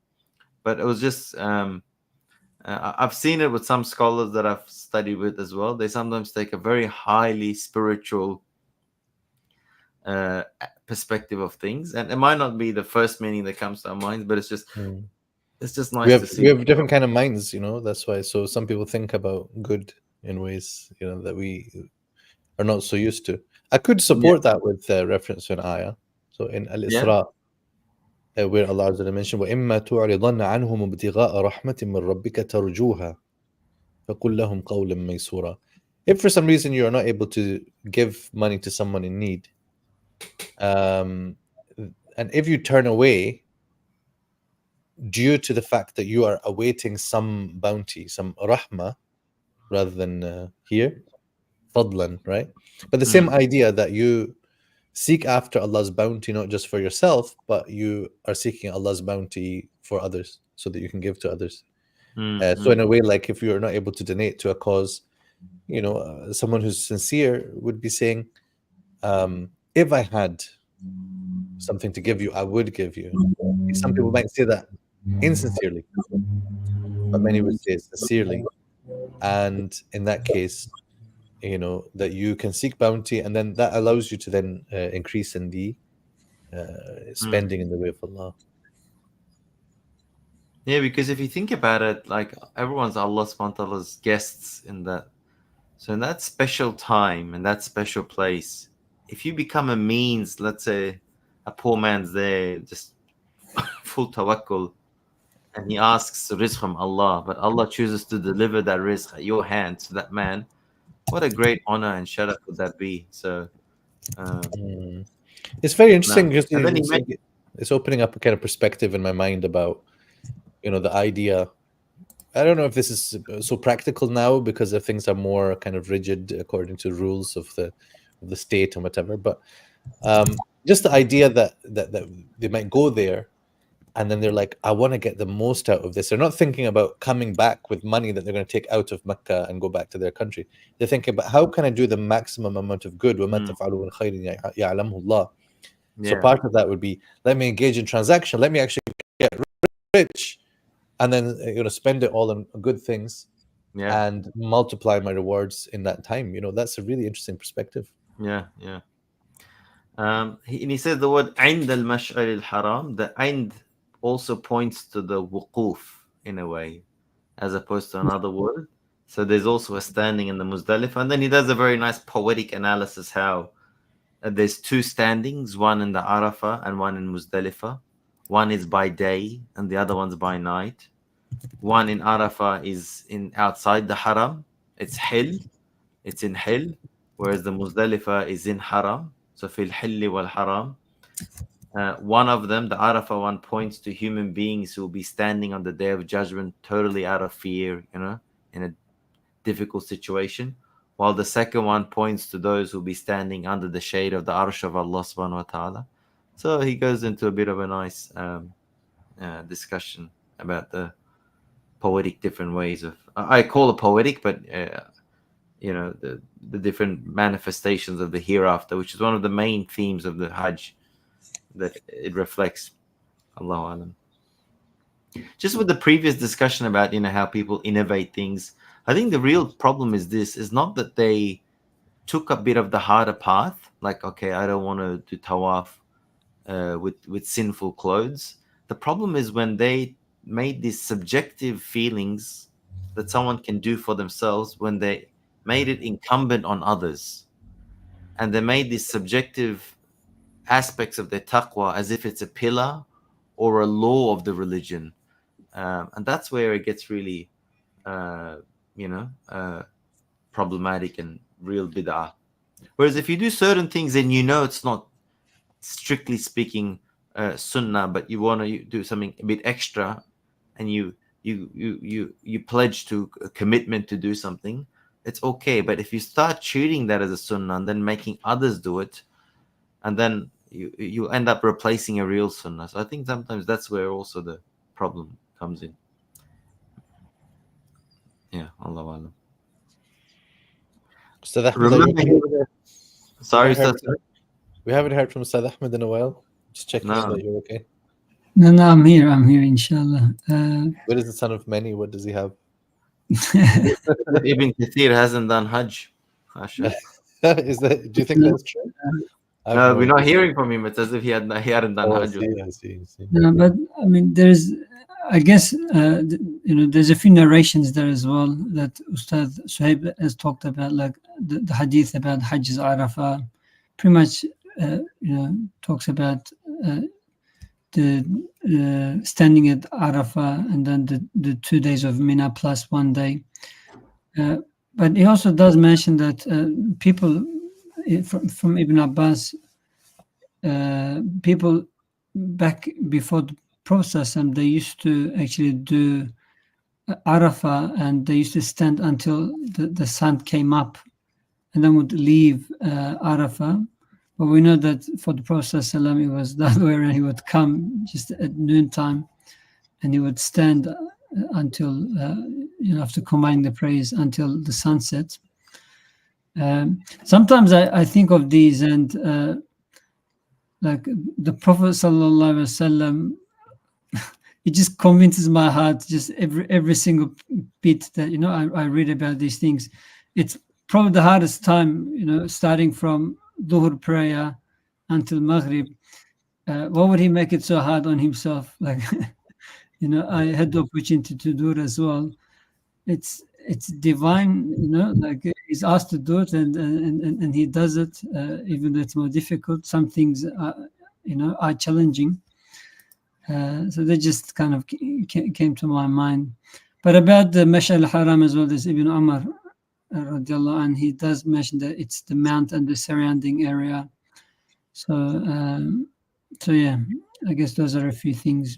But it was just, I've seen it with some scholars that I've studied with as well. They sometimes take a very highly spiritual perspective of things, and it might not be the first meaning that comes to our minds, but it's just nice to see. We have different kind of minds, that's why. So some people think about good in ways that we are not so used to. I could support that with reference to an ayah. So in al-Isra, where Allah mentioned, وَإِمَّا تُعْرِضَنَّ عَنْهُمُ ابْتِغَاءَ رَحْمَةٍ مِّن رَبِّكَ تَرْجُوهَا فَقُلْ لَهُمْ قَوْلًا مَيْسُورًا. If for some reason you are not able to give money to someone in need, and if you turn away due to the fact that you are awaiting some bounty, some rahmah, rather than here, fadlan, right? But the same idea that you seek after Allah's bounty, not just for yourself, but you are seeking Allah's bounty for others so that you can give to others. So in a way, like if you are not able to donate to a cause, someone who's sincere would be saying, if I had something to give you, I would give you. Some people might say that insincerely, but many would say sincerely. And in that case, that you can seek bounty, and then that allows you to then increase in the spending in the way of Allah. Yeah, because if you think about it, like everyone's Allah subhanahu wa ta'ala's guests in that. So in that special time, in that special place, if you become a means, let's say a poor man's there, just full tawakkul, and he asks rizq from Allah, but Allah chooses to deliver that rizq at your hand to that man, what a great honor and sharaf would that be. So it's very interesting because it's opening up a kind of perspective in my mind about the idea. I don't know if this is so practical now because things are more kind of rigid according to rules of the state and whatever, but just the idea that they might go there and then they're like, I want to get the most out of this. They're not thinking about coming back with money that they're going to take out of Mecca and go back to their country. They're thinking about how can I do the maximum amount of good. So part of that would be, let me engage in transaction, let me actually get rich, and then spend it all on good things, Yeah. and multiply my rewards in that time. You know, that's a really interesting perspective. Yeah. Yeah. And he says the word عند المشعر الحرام. The عند also points to the wuquf in a way, as opposed to another word. So there's also a standing in the Muzdalifah. And then he does a very nice poetic analysis how there's two standings, one in the Arafah and one in Muzdalifah. One is by day and the other one's by night. One in Arafah is in outside the Haram. It's Hill. It's in Hill. Whereas the Muzdalifah is in Haram. So fil Hilli wal Haram. One of them, the Arafah one, points to human beings who will be standing on the Day of Judgment totally out of fear, you know, in a difficult situation. While the second one points to those who will be standing under the shade of the Arsh of Allah subhanahu wa ta'ala. So he goes into a bit of a nice discussion about the poetic different ways of, I call it poetic, but you know, the different manifestations of the hereafter, which is one of the main themes of the Hajj that it reflects. Allahu Alam. Just with the previous discussion about, you know, how people innovate things, I think the real problem is not that they took a bit of the harder path, like, okay, I don't want to do tawaf with sinful clothes. The problem is when they made these subjective feelings that someone can do for themselves, when they made it incumbent on others, and they made these subjective aspects of their taqwa as if it's a pillar or a law of the religion, and that's where it gets really problematic and real bid'ah. Whereas if you do certain things and you know it's not strictly speaking sunnah, but you want to do something a bit extra, and you pledge to a commitment to do something, it's okay. But if you start treating that as a sunnah and then making others do it, and then you end up replacing a real sunnah. So I think sometimes that's where also the problem comes in. Yeah, Allah Alam. Ustadh Ahmed, are you Remember, okay? sorry, We haven't Ustadh. heard- we haven't heard from Ustadh Ahmed in a while. Just checking No. so that you're okay. No, I'm here, inshallah. What is the son of many? What does he have? Ibn Kathir hasn't done Hajj. Masha. Is that? Do you think that's true? No, we're not hearing from him. It's as if he hadn't done Oh, I Hajj. see, I see. No, but I mean, I guess, there's a few narrations there as well that Ustadh Sohaib has talked about, like the hadith about Hajj Arafah, pretty much, talks about the standing at Arafah and then the 2 days of Mina plus 1 day. But he also does mention that people from Ibn Abbas, people back before the process, and they used to actually do Arafah, and they used to stand until the sun came up and then would leave Arafah. But we know that for the Prophet ﷺ, it was the other way around. He would come just at noontime and he would stand until, after combining the prayers, until the sun sets. Sometimes I think of these, and like the Prophet ﷺ, it just convinces my heart, just every single bit that, I read about these things. It's probably the hardest time, starting from Dhuhr prayer until Maghrib. What would he make it so hard on himself? Like, I had the opportunity to do it as well. It's divine, like he's asked to do it, and he does it, even though it's more difficult. Some things are challenging. So they just kind of came to my mind. But about the Mash'al al-Haram as well, there's Ibn Umar radiallahu anh, he does mention that it's the mount and the surrounding area. So yeah, I guess those are a few things.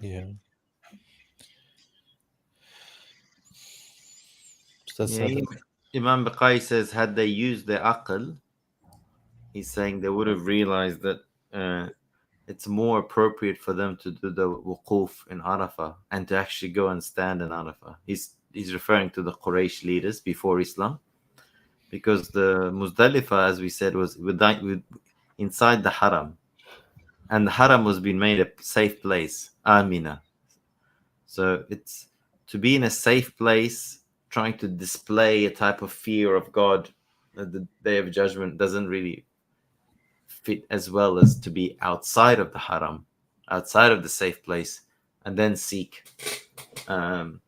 Yeah. Imam Baqai says, had they used their aql, he's saying they would have realized that it's more appropriate for them to do the wuquf in Arafah and to actually go and stand in Arafah. He's referring to the Quraysh leaders before Islam, because the Muzdalifah, as we said, was inside the Haram, and the Haram was being made a safe place, Amina. So it's to be in a safe place, trying to display a type of fear of God at the Day of Judgment doesn't really fit as well as to be outside of the haram, outside of the safe place, and then seek to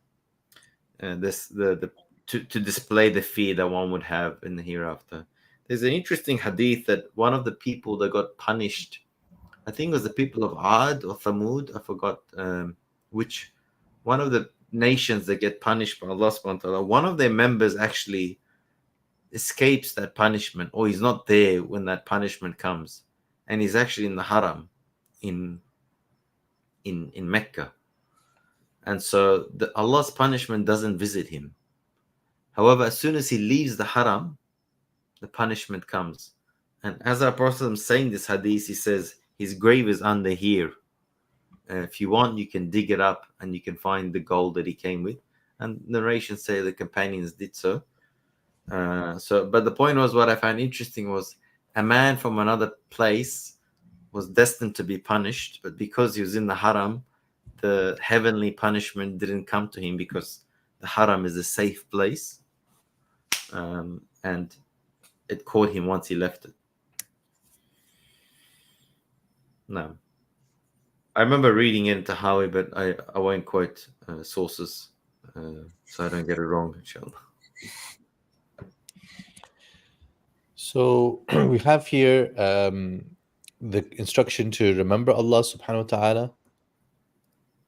display the fear that one would have in the hereafter. There's an interesting hadith that one of the people that got punished, I think it was the people of Ad or Thamud, I forgot which, one of the nations that get punished by Allah subhanahu wa ta'ala, one of their members actually escapes that punishment, or he's not there when that punishment comes, and he's actually in the haram in Mecca. And so Allah's punishment doesn't visit him. However, as soon as he leaves the haram, the punishment comes. And as our Prophet is saying this hadith, he says, his grave is under here. If you want, you can dig it up and you can find the gold that he came with. And narrations say the companions did so. But the point was, what I found interesting was a man from another place was destined to be punished, but because he was in the haram, the heavenly punishment didn't come to him because the haram is a safe place, and it caught him once he left it. No, I remember reading it in Tahawi, but I won't quote sources so I don't get it wrong, inshallah. So we have here the instruction to remember Allah subhanahu wa ta'ala.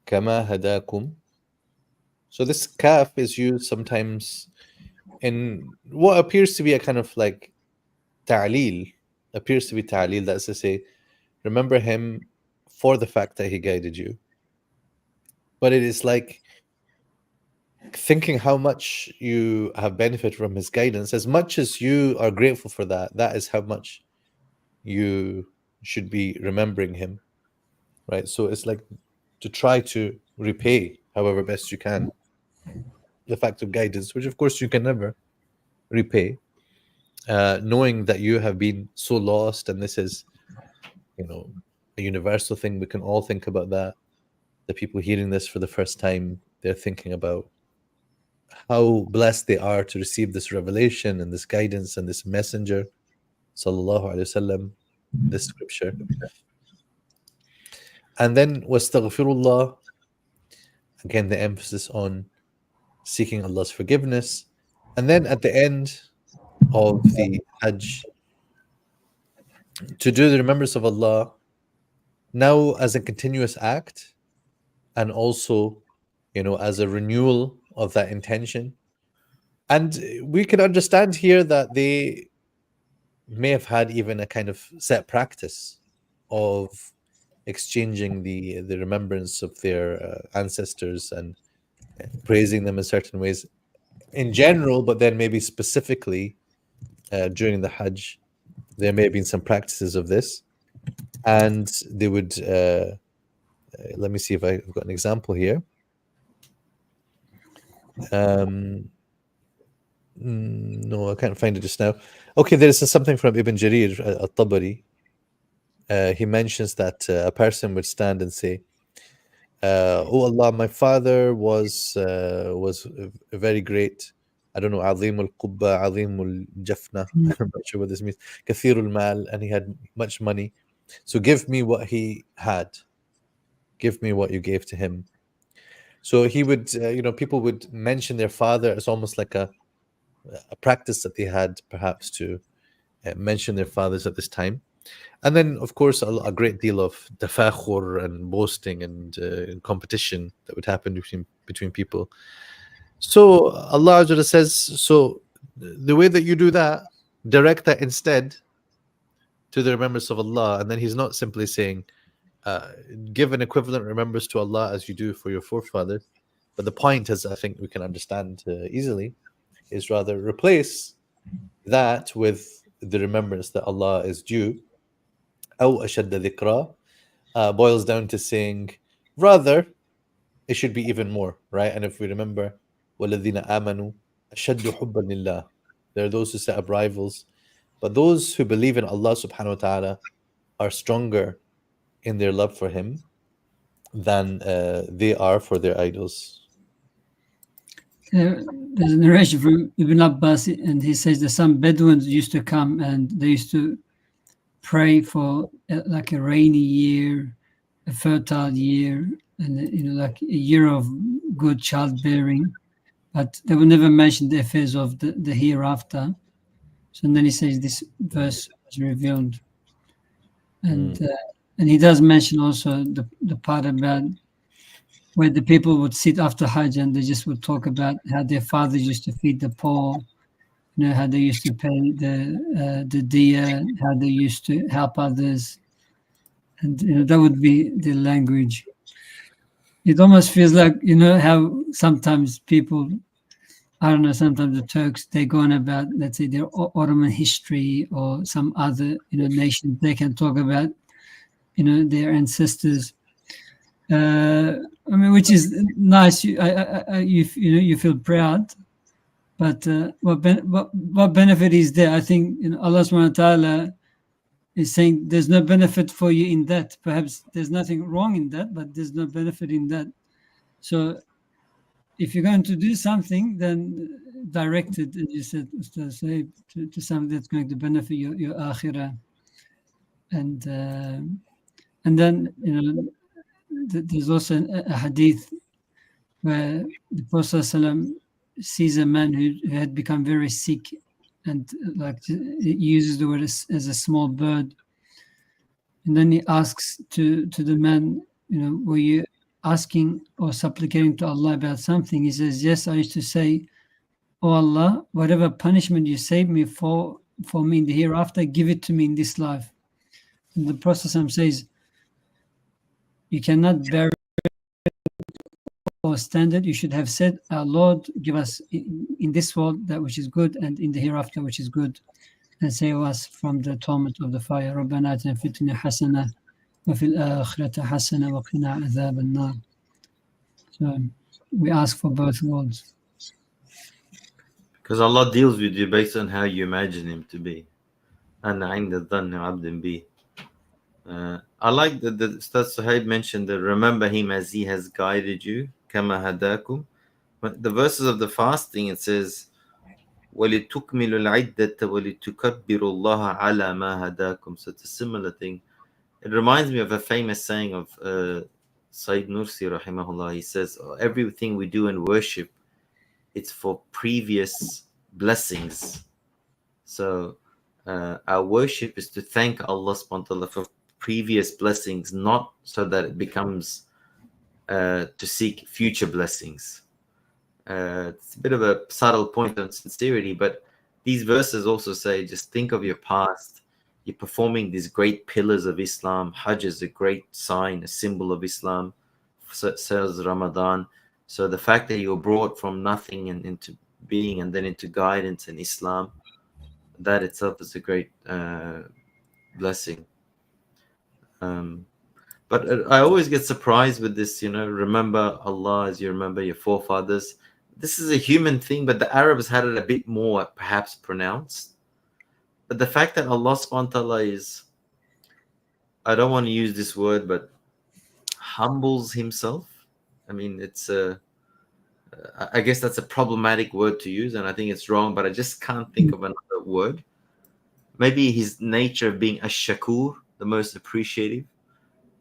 Kama hadakum. So this kaf is used sometimes in what appears to be a kind of like ta'leel, that's to say, remember him for the fact that he guided you. But it is like thinking how much you have benefited from his guidance. As much as you are grateful for that, that is how much you should be remembering him, right? So it's like to try to repay however best you can the fact of guidance, which of course you can never repay, knowing that you have been so lost. And this is, a universal thing. We can all think about that. The people hearing this for the first time, they're thinking about how blessed they are to receive this revelation and this guidance and this messenger, sallallahu alaihi wasallam, this scripture. And then wastaghfirullah, again the emphasis on seeking Allah's forgiveness. And then at the end of the Hajj, to do the remembrance of Allah now as a continuous act, and also as a renewal of that intention. And we can understand here that they may have had even a kind of set practice of exchanging the remembrance of their ancestors and praising them in certain ways in general, but then maybe specifically during the Hajj, there may have been some practices of this. And they would, let me see if I've got an example here. No, I can't find it just now. Okay, there is something from Ibn Jarir al-Tabari. He mentions that a person would stand and say, "Oh Allah, my father was very great. I don't know, Azim al-Qubba, Azim al-Jafna. I'm not sure what this means. Kathir al-Mal, and he had much money. So give me what he had. Give me what you gave to him." So he would, people would mention their father as almost like a practice that they had, perhaps, to mention their fathers at this time. And then, of course, a great deal of tafakhur and boasting and competition that would happen between people. So Allah Azza wa Jalla says, so the way that you do that, direct that instead to the remembrance of Allah. And then he's not simply saying, give an equivalent remembrance to Allah as you do for your forefathers. But the point, as I think we can understand easily, is rather replace that with the remembrance that Allah is due. أو أشد ذكرى boils down to saying, rather, it should be even more, right? And if we remember, وَالَّذِينَ آمَنُوا أَشَدُّ حُبًّا لِلَّهِ, there are those who set up rivals, but those who believe in Allah subhanahu wa ta'ala are stronger in their love for Him than they are for their idols. there's a narration from Ibn Abbas, and he says that some Bedouins used to come and they used to pray for like a rainy year, a fertile year, and like a year of good childbearing, but they would never mention the affairs of the hereafter. So then he says this verse was revealed, and he does mention also the part about where the people would sit after Hajj and they just would talk about how their fathers used to feed the poor, how they used to pay the diya, how they used to help others, and that would be the language. It almost feels like how sometimes people, I don't know, sometimes the Turks, they go on about, let's say, their Ottoman history or some other nation. They can talk about their ancestors. I mean, which is nice. You feel proud, but what benefit is there? I think Allah Subhanahu wa Taala is saying there's no benefit for you in that. Perhaps there's nothing wrong in that, but there's no benefit in that. So if you're going to do something, then direct it, as you said, Ustadh Saeed, to something that's going to benefit your akhirah. And then there's also a hadith where the Prophet ﷺ sees a man who had become very sick, and like he uses the word as a small bird. And then he asks to the man, were you asking or supplicating to Allah about something? He says, yes, I used to say, oh Allah, whatever punishment you save me for me in the hereafter, give it to me in this life. And the Prophet ﷺ says, you cannot bear or standard. You should have said, our Lord, give us in this world that which is good, and in the hereafter which is good, and save us from the torment of the fire. رَبَّنَا آتِنَا فِي الدُّنْيَا حَسَنَةً وَفِي الْآخِرَةِ حَسَنَةً وَقِنَا عَذَابَ النَّارِ. So we ask for both worlds. Because Allah deals with you based on how you imagine Him to be. And عند الظن عبد به. I like that the Ustadh Sohaib mentioned that remember Him as He has guided you. كما هداكم. But the verses of the fasting, it says, وَلِتُكْمِلُوا الْعِدَّةَ وَلِتُكَبِّرُوا اللَّهَ عَلَى مَا هَدَاكُمْ. So it's a similar thing. It reminds me of a famous saying of Sayyid Nursi rahimahullah. He says, everything we do in worship, it's for previous blessings. So our worship is to thank Allah subhanahu wa ta'ala for previous blessings, not so that it becomes to seek future blessings. It's a bit of a subtle point on sincerity, but these verses also say, just think of your past. You're performing these great pillars of Islam. Hajj is a great sign, a symbol of Islam. Says Ramadan. So the fact that you were brought from nothing and into being and then into guidance in Islam, that itself is a great blessing. But I always get surprised with this, remember Allah as you remember your forefathers. This is a human thing, but the Arabs had it a bit more perhaps pronounced. But the fact that Allah subhanahu wa ta'ala is, I don't want to use this word, but humbles Himself. I mean, it's I guess that's a problematic word to use, and I think it's wrong, but I just can't think of another word. Maybe His nature of being ash-shakur, the most appreciative,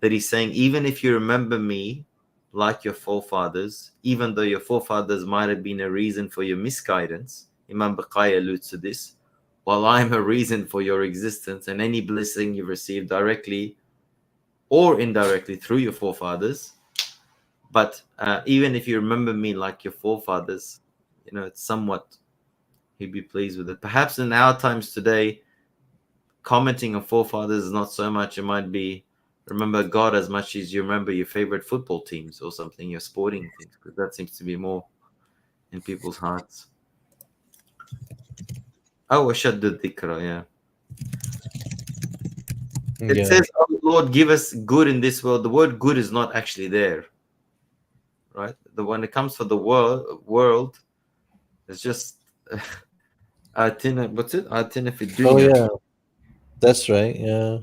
that He's saying, even if you remember me like your forefathers, even though your forefathers might have been a reason for your misguidance, Imam Baqai alludes to this, while I'm a reason for your existence, and any blessing you've received directly or indirectly through your forefathers. But even if you remember me like your forefathers, it's somewhat He'd be pleased with it. Perhaps in our times today, commenting on forefathers is not so much. It might be remember God as much as you remember your favorite football teams or something, your sporting things, because that seems to be more in people's hearts. Oh, ashaddu dhikra, yeah. It says, oh, Lord, give us good in this world. The word good is not actually there, right? When it comes for the world, it's just atina. What's it? Atina fi dunya. Oh yeah, that's right. Yeah.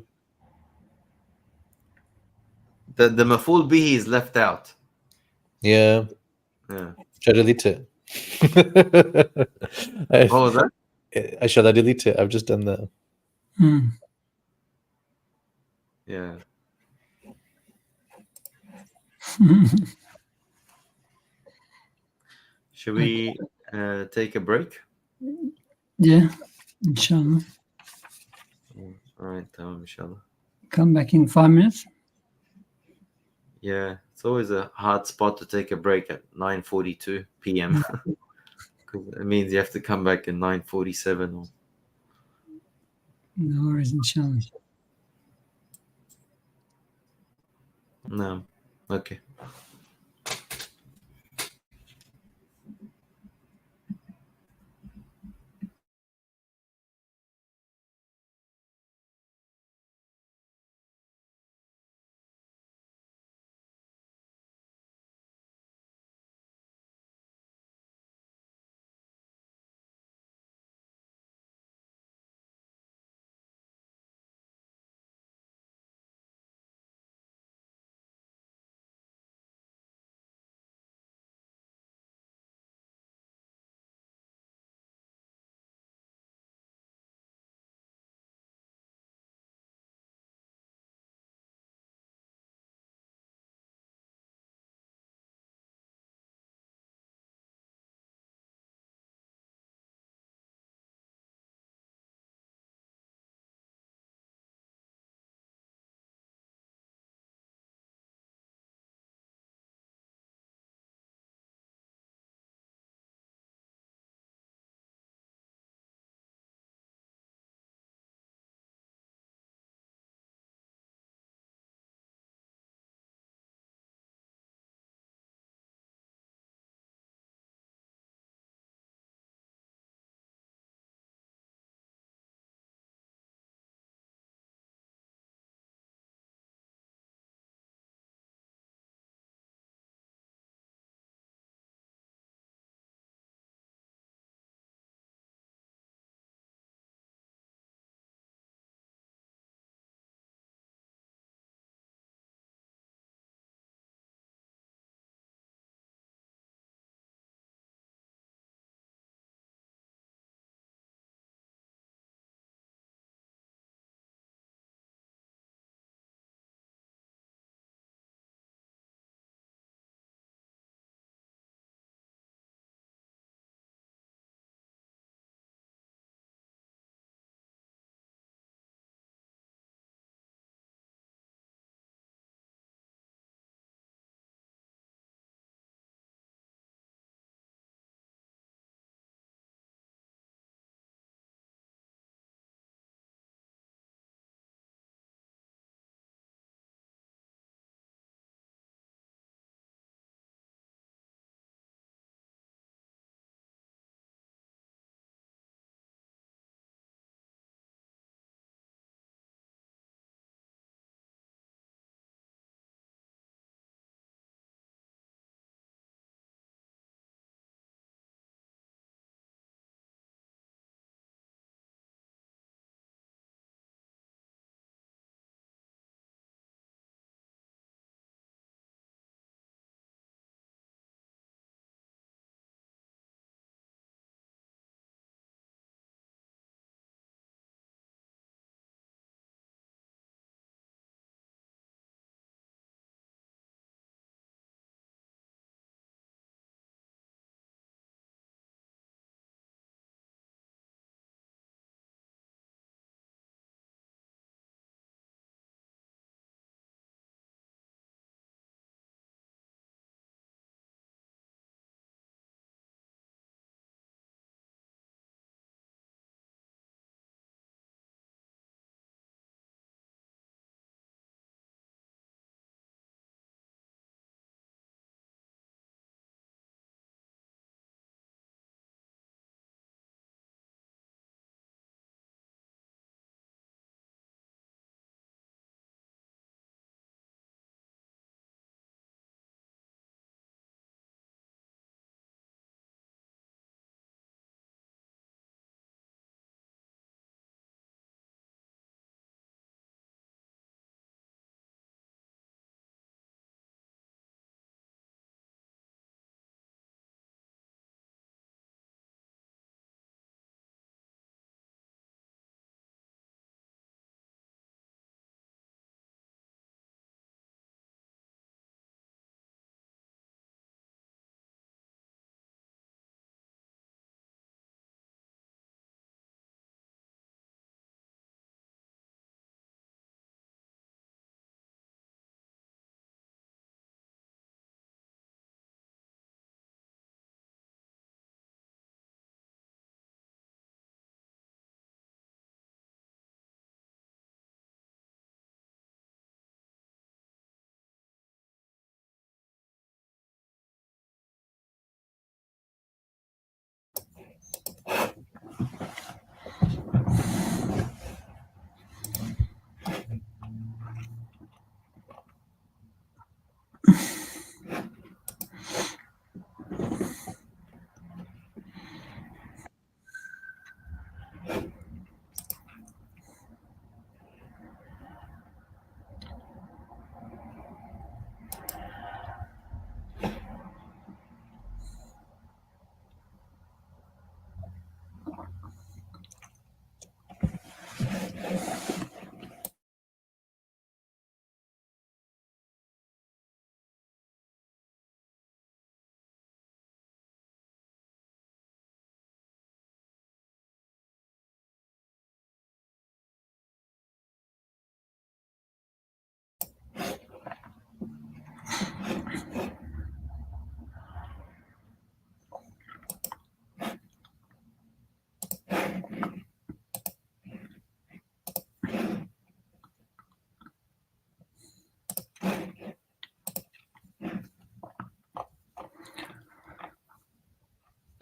The maful bihi is left out. Yeah. Yeah. Try to delete it. I, What was that? shall I delete it? I've just done that. Hmm. Yeah. Should we take a break? Yeah, inshallah. All right, inshallah. Come back in 5 minutes. Yeah, it's always a hard spot to take a break at 9:42 p.m. because it means you have to come back at 9:47. Or... No worries, inshallah. No, okay.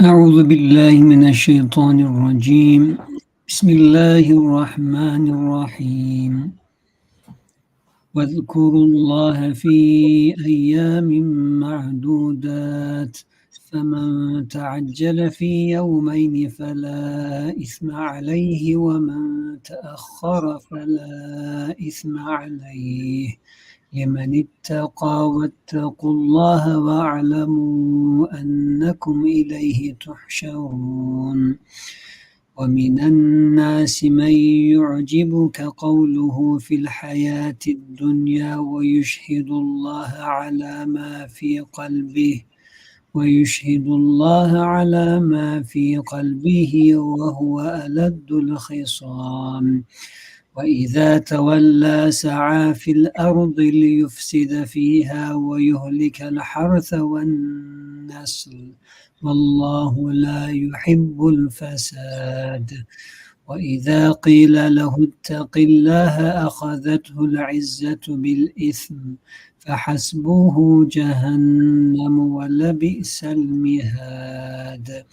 أعوذ بالله من الشيطان الرجيم بسم الله الرحمن الرحيم واذكروا الله في أيام معدودات فمن تعجل في يومين فلا إثم عليه ومن تأخر فلا إثم عليه لمن اتقى واتقوا الله واعلموا أنكم إليه تحشرون ومن الناس من يعجبك قوله في الحياة الدنيا ويشهد الله على ما في قلبه وهو ألد الخصام وإذا تولى سعى في الأرض ليفسد فيها ويهلك الحرث والنسل والله لا يحب الفساد وإذا قيل له اتق الله أخذته العزة بالإثم فحسبه جهنم ولبئس المهاد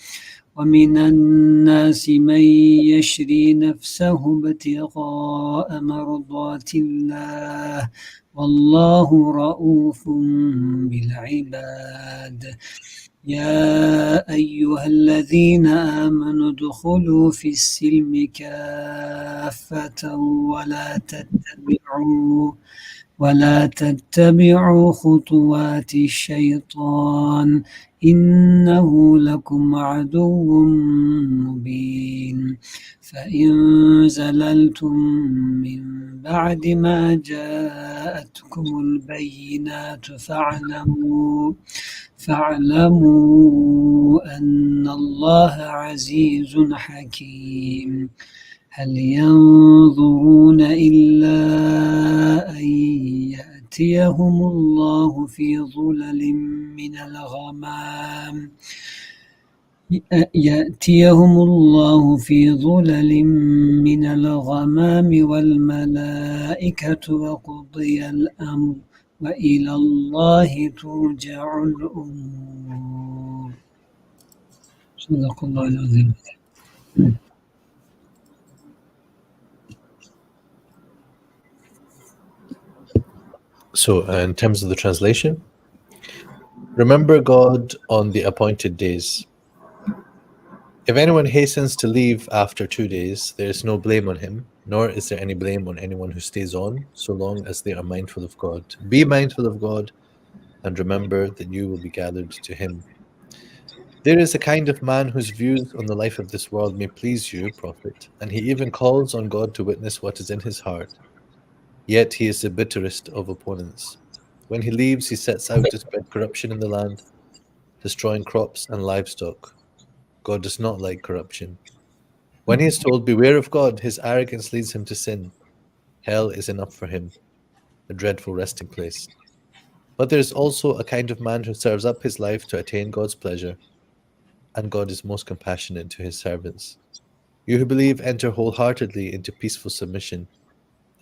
ومن الناس من يشري نفسه ابتغاء مرضات الله والله رؤوف بالعباد يا أيها الذين آمنوا ادخلوا في السلم كافة ولا تتبعوا خطوات الشيطان إنه لكم عدو مبين فإن زللتم من بعد ما جاءتكم البينات فاعلموا أن الله عزيز حكيم هل ينظرون إلا أن يأتيهم الله في ظلل من الغمام والملائكة وقضي الأمر وإلى الله ترجع الأمور صدق الله العظيم. So, in terms of the translation, remember God on the appointed days. If anyone hastens to leave after 2 days, there is no blame on him, nor is there any blame on anyone who stays on, so long as they are mindful of God. Be mindful of God, and remember that you will be gathered to him. There is a kind of man whose views on the life of this world may please you, Prophet, and he even calls on God to witness what is in his heart. Yet he is the bitterest of opponents. When he leaves, he sets out to spread corruption in the land, destroying crops and livestock. God does not like corruption. When he is told, beware of God, his arrogance leads him to sin. Hell is enough for him, a dreadful resting place. But there is also a kind of man who serves up his life to attain God's pleasure, and God is most compassionate to his servants. You who believe, enter wholeheartedly into peaceful submission,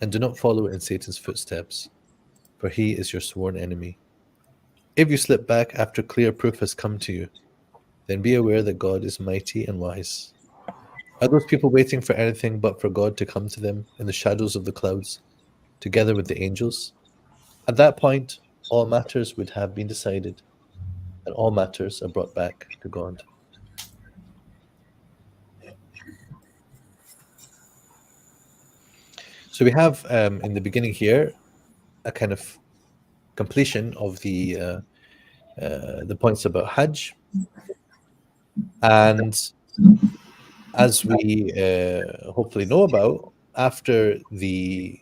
and do not follow in Satan's footsteps, for he is your sworn enemy. If you slip back after clear proof has come to you, then be aware that God is mighty and wise. Are those people waiting for anything but for God to come to them in the shadows of the clouds, together with the angels? At that point, all matters would have been decided, and all matters are brought back to God. So we have in the beginning here a kind of completion of the points about Hajj, and as we hopefully know about, after the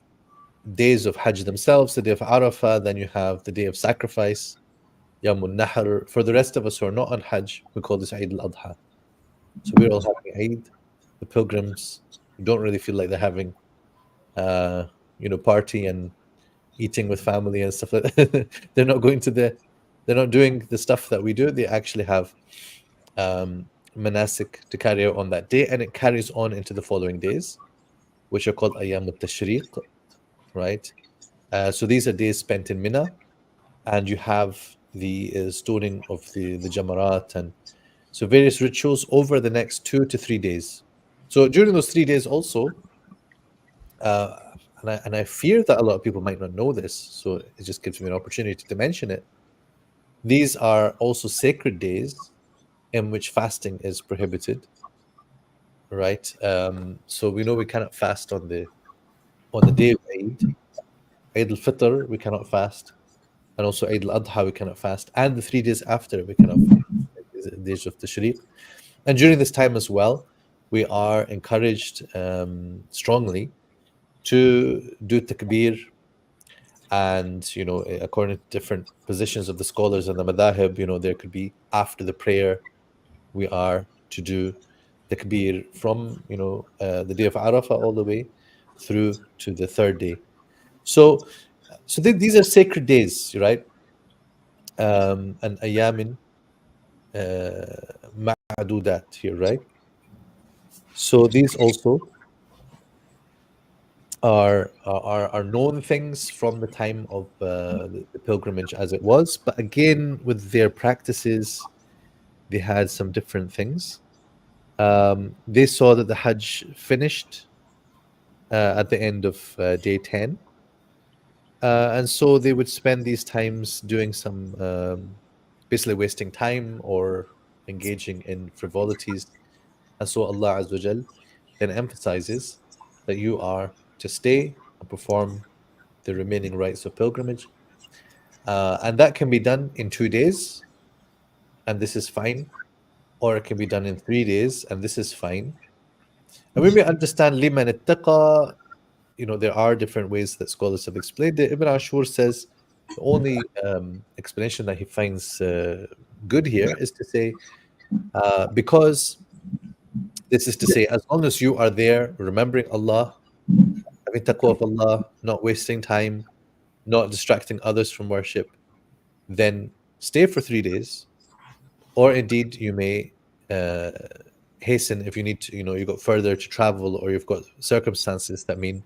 days of Hajj themselves, the day of Arafah, then you have the day of sacrifice, Yamun Nahr. For the rest of us who are not on Hajj, we call this Eid al-Adha. So we're all having Eid. The pilgrims don't really feel like they're having party and eating with family and stuff like that. They're not doing the stuff that we do. They actually have manasik to carry out on that day, and it carries on into the following days, which are called Ayyam al-Tashriq, right? So these are days spent in Mina, and you have the stoning of the Jamarat and So various rituals over the next 2 to 3 days. So during those 3 days also, and I fear that a lot of people might not know this, so it just gives me an opportunity to mention it. These are also sacred days in which fasting is prohibited, right? So we know we cannot fast on the day of Eid al-Fitr, we cannot fast, and also Eid al-Adha, we cannot fast, and the 3 days after, we cannot fast, the days of Tashriq. And during this time as well, we are encouraged strongly to do takbir, and according to different positions of the scholars and the madahib, there could be after the prayer, we are to do takbir from the day of Arafah all the way through to the third day. So these are sacred days, right? And ayamin ma'dudat here, right? So these also are known things from the time of the pilgrimage as it was, but again with their practices, they had some different things. They saw that the Hajj finished at the end of day 10, and so they would spend these times doing some basically wasting time or engaging in frivolities. And so Allah Azza wa Jal then emphasizes that you are to stay and perform the remaining rites of pilgrimage. And that can be done in 2 days, and this is fine, or it can be done in 3 days, and this is fine. And when we understand liman ittaqa, there are different ways that scholars have explained it. Ibn Ashur says the only explanation that he finds good here is to say, because this is to say, as long as you are there remembering Allah, having taqwa of Allah, not wasting time, not distracting others from worship, then stay for 3 days, or indeed you may hasten if you need to, you've got further to travel, or you've got circumstances that mean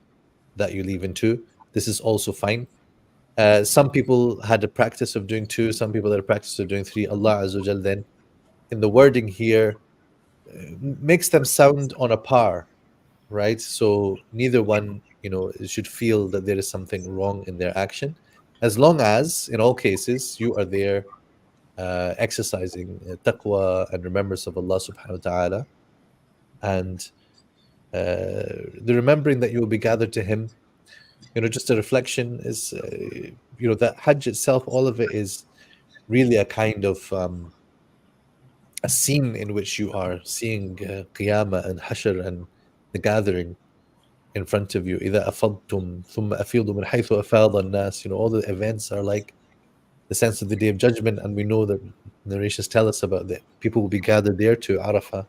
that you leave in 2. This is also fine. Some people had a practice of doing 2, some people had a practice of doing 3. Allah Azza wa Jal then, in the wording here, makes them sound on a par, right? So neither one, should feel that there is something wrong in their action, as long as, in all cases, you are there exercising taqwa and remembrance of Allah subhanahu wa ta'ala, and the remembering that you will be gathered to Him. Just a reflection is, that Hajj itself, all of it is really a kind of a scene in which you are seeing Qiyamah and Hashr and the gathering in front of you. إِذَا أَفَضْتُمْ ثُمَّ أَفِيضُوا مِنْ حَيْثُ أَفَاضَ النَّاسِ. All the events are like the sense of the Day of Judgment, and we know that narrations tell us about that people will be gathered there to Arafah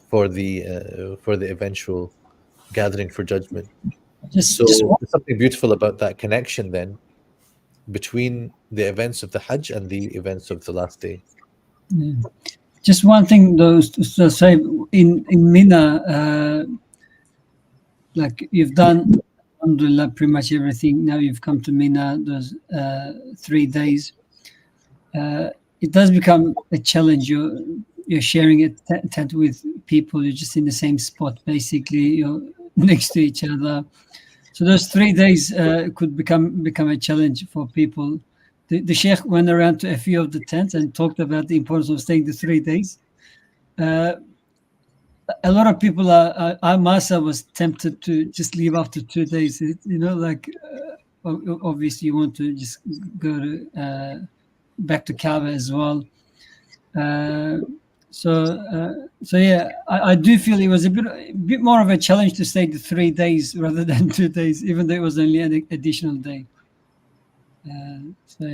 for the eventual gathering for judgment. So there's something beautiful about that connection then between the events of the Hajj and the events of the last day. Yeah. Just one thing though to say, in Mina, like you've done alhamdulillah pretty much everything. Now you've come to Mina, those 3 days. It does become a challenge. You're sharing a tent with people. You're just in the same spot, basically. You're next to each other. So those 3 days could become a challenge for people. The Sheikh went around to a few of the tents and talked about the importance of staying the 3 days. A lot of people I myself was tempted to just leave after 2 days. Obviously you want to just go to back to Kaaba as well. So yeah, I do feel it was a bit more of a challenge to stay the 3 days rather than 2 days, even though it was only an additional day. So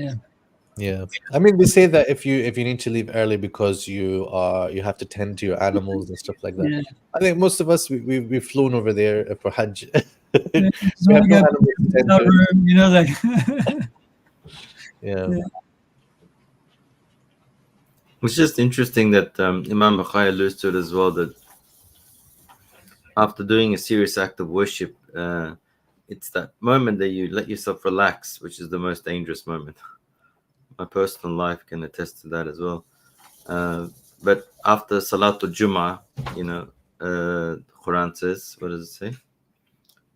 yeah. I mean, they say that if you need to leave early because you have to tend to your animals and stuff like that. Yeah. I think most of us we've flown over there for Hajj. We have no animals to tend to. Yeah. It's just interesting that Imam Bukhari alludes to it as well, that after doing a serious act of worship, it's that moment that you let yourself relax, which is the most dangerous moment. My personal life can attest to that as well. But after Salatul Jummah, Quran says, what does it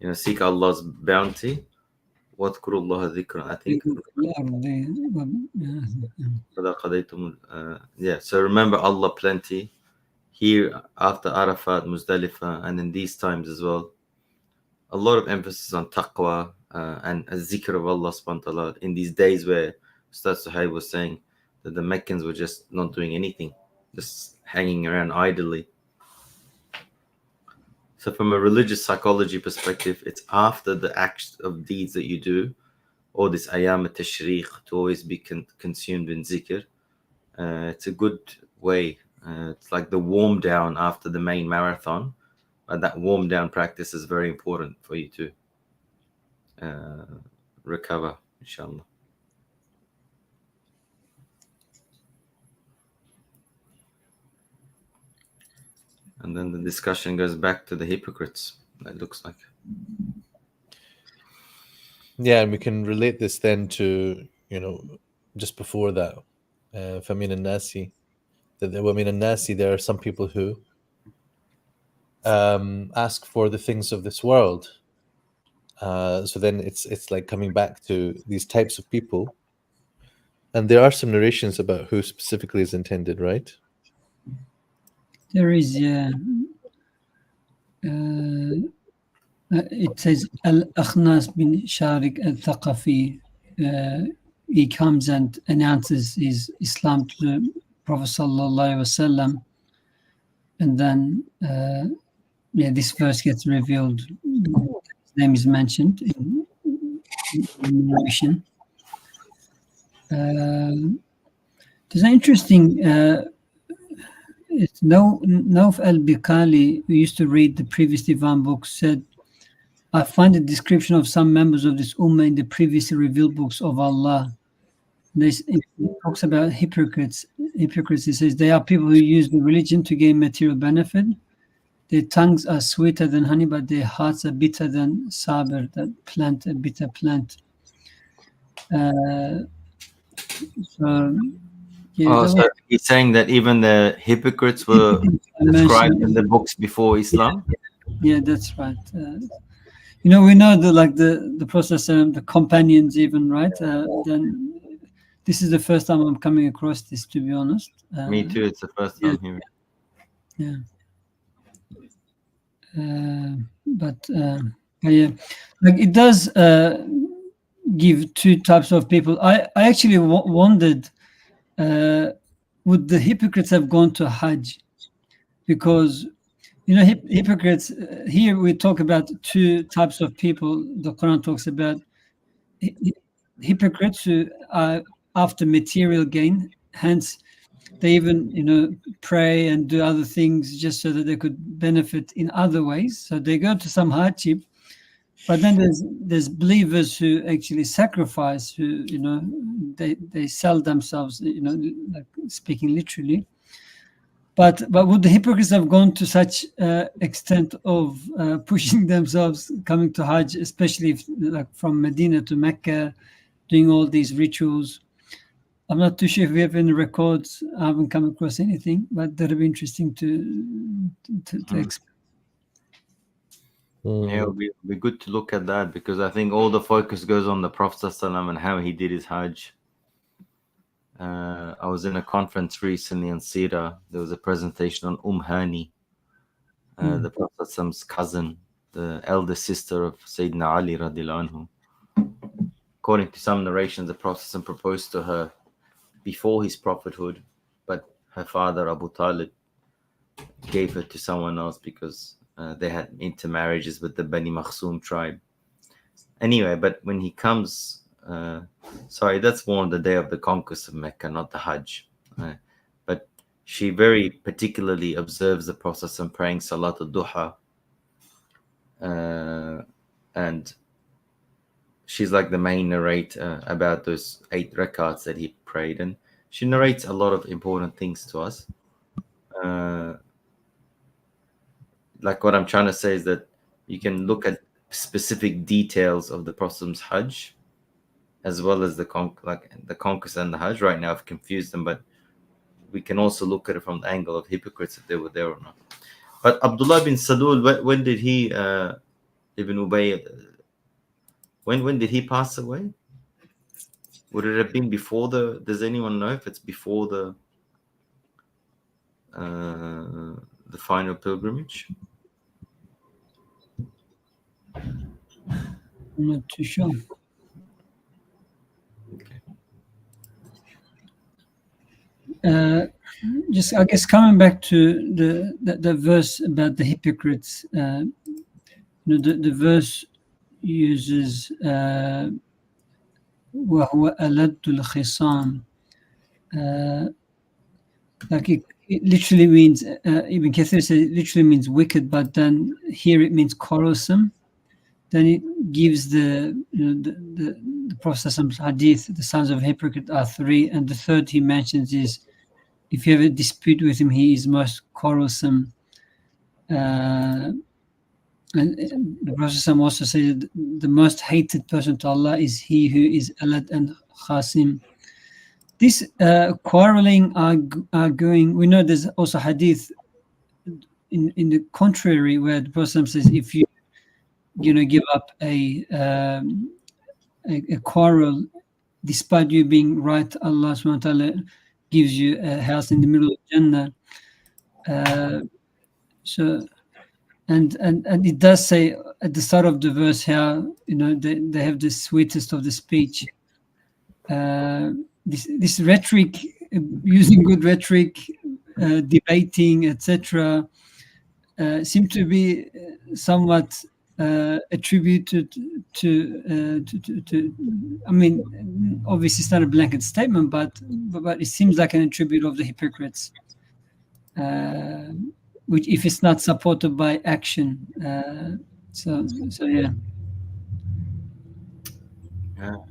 say? Seek Allah's bounty. وَاذْكُرُوا dhikran. I think. So remember Allah plenty here after Arafat, Muzdalifah, and in these times as well. A lot of emphasis on taqwa and zikr of Allah subhanahu wa ta'ala in these days where Ustadh Sohaib was saying that the Meccans were just not doing anything, just hanging around idly. So from a religious psychology perspective, it's after the acts of deeds that you do, or this ayam tashriq, to always be consumed in zikr. It's a good way. It's like the warm down after the main marathon. That warm down practice is very important for you to recover, inshallah. And then the discussion goes back to the hypocrites, it looks like. Yeah, and we can relate this then to, just before that, Famin and Nasi. There are some people who ask for the things of this world. So then it's like coming back to these types of people. And there are some narrations about who specifically is intended, right? There is, it says Al-Akhnas bin Sharik al-Thaqafi. He comes and announces his Islam to the Prophet Sallallahu Alaihi Wasallam. And then, this verse gets revealed. His name is mentioned in narration. There's an interesting... Nauf al-Bikali, who used to read the previous Divan books, said, I find a description of some members of this Ummah in the previously revealed books of Allah. It talks about hypocrites. He says, they are people who use the religion to gain material benefit. Their tongues are sweeter than honey, but their hearts are bitter than sabr, that plant, a bitter plant. So he's saying that even the hypocrites were described in the books before Islam? Yeah, that's right. We know the process, the companions even, right? Then this is the first time I'm coming across this, to be honest. Me too. It's the first time hearing. Yeah. But yeah, it does give two types of people. I actually wondered, would the hypocrites have gone to Hajj? Because hypocrites, here we talk about two types of people. The Quran talks about hypocrites who are after material gain, hence they even pray and do other things just so that they could benefit in other ways. So they go to some hardship. But then there's believers who actually sacrifice, who they sell themselves, like speaking literally. But would the hypocrites have gone to such extent of pushing themselves, coming to Hajj, especially from Medina to Mecca, doing all these rituals? I'm not too sure if we have any records. I haven't come across anything, but that would be interesting to explain. Yeah, it would be good to look at that, because I think all the focus goes on the Prophet ﷺ and how he did his Hajj. I was in a conference recently on Sirah. There was a presentation on Hani, the Prophet ﷺ's cousin, the elder sister of Sayyidina Ali radiallahu anhu. According to some narrations, the Prophet ﷺ proposed to her before his prophethood, but her father Abu Talib gave her to someone else because they had intermarriages with the Bani Makhzum tribe. Anyway, but when he comes, that's more on the day of the conquest of Mecca, not the Hajj. But she very particularly observes the process of praying Salatul Duha. And she's like the main narrator about those 8 rakats that he prayed. And she narrates a lot of important things to us. Like what I'm trying to say is that you can look at specific details of the Prophet's Hajj, as well as the conquest and the Hajj. Right now I've confused them, but we can also look at it from the angle of hypocrites, if they were there or not. But Abdullah bin Salul, when did he, Ibn Ubay, when did he pass away? Would it have been before the? Does anyone know if it's before the final pilgrimage? I'm not too sure. Just, I guess, coming back to the verse about the hypocrites, the verse uses وَهُوَ أَلَدُّ الْخِصَامِ, like it literally means, Ibn Kathir says it literally means wicked, but then here it means quarrelsome. Then it gives the Prophet's hadith, the sons of hypocrite are three, and the third he mentions is, if you have a dispute with him, he is most quarrelsome. And the Prophet also said the most hated person to Allah is he who is alad and khasim. This quarreling are going. We know there's also hadith in the contrary, where the Prophet says, if you give up a quarrel, despite you being right, Allah subhanahu wa ta'ala gives you a house in the middle of Jannah. So, and it does say at the start of the verse how they have the sweetest of the speech. This rhetoric, using good rhetoric, debating, etc., seem to be somewhat attributed to. I mean, obviously it's not a blanket statement, but it seems like an attribute of the hypocrites, which, if it's not supported by action, so yeah.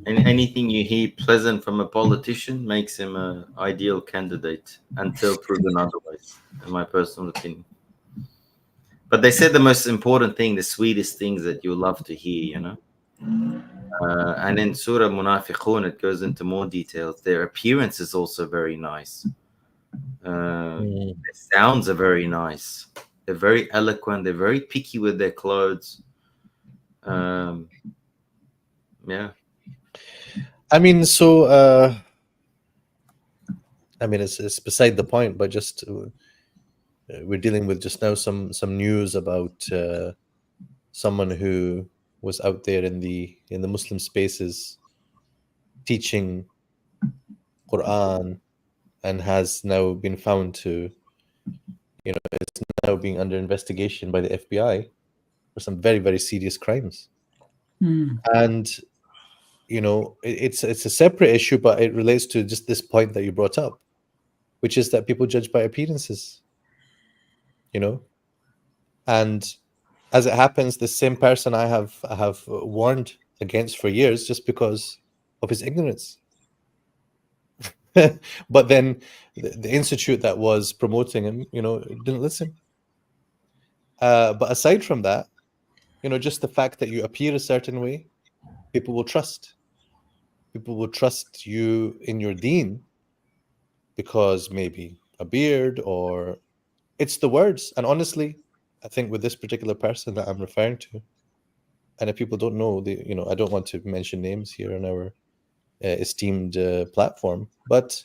And anything you hear pleasant from a politician makes him an ideal candidate until proven otherwise, in my personal opinion. But they said the most important thing, the sweetest things that you love to hear, and in Surah Munafiqun, it goes into more details. Their appearance is also very nice. Their sounds are very nice. They're very eloquent. They're very picky with their clothes. Yeah. I mean, so it's beside the point, but just we're dealing with just now some news about someone who was out there in the Muslim spaces teaching Qur'an and has now been found to, it's now being under investigation by the FBI for some very, very serious crimes. And it's a separate issue, but it relates to just this point that you brought up, which is that people judge by appearances. And as it happens, the same person I have warned against for years just because of his ignorance. But then the institute that was promoting him, didn't listen. But aside from that, just the fact that you appear a certain way, people will trust. People will trust you in your deen because maybe a beard, or it's the words. And honestly, I think with this particular person that I'm referring to, and if people don't know, I don't want to mention names here on our esteemed platform, but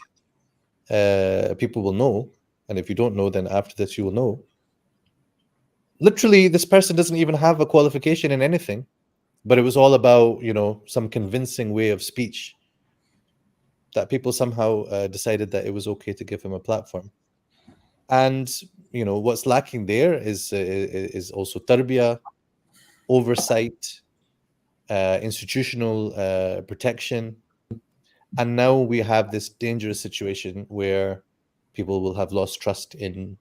people will know. And if you don't know, then after this you will know. Literally, this person doesn't even have a qualification in anything, but it was all about, some convincing way of speech that people somehow decided that it was okay to give him a platform. And, what's lacking there is also tarbiyah, oversight, institutional protection. And now we have this dangerous situation where people will have lost trust in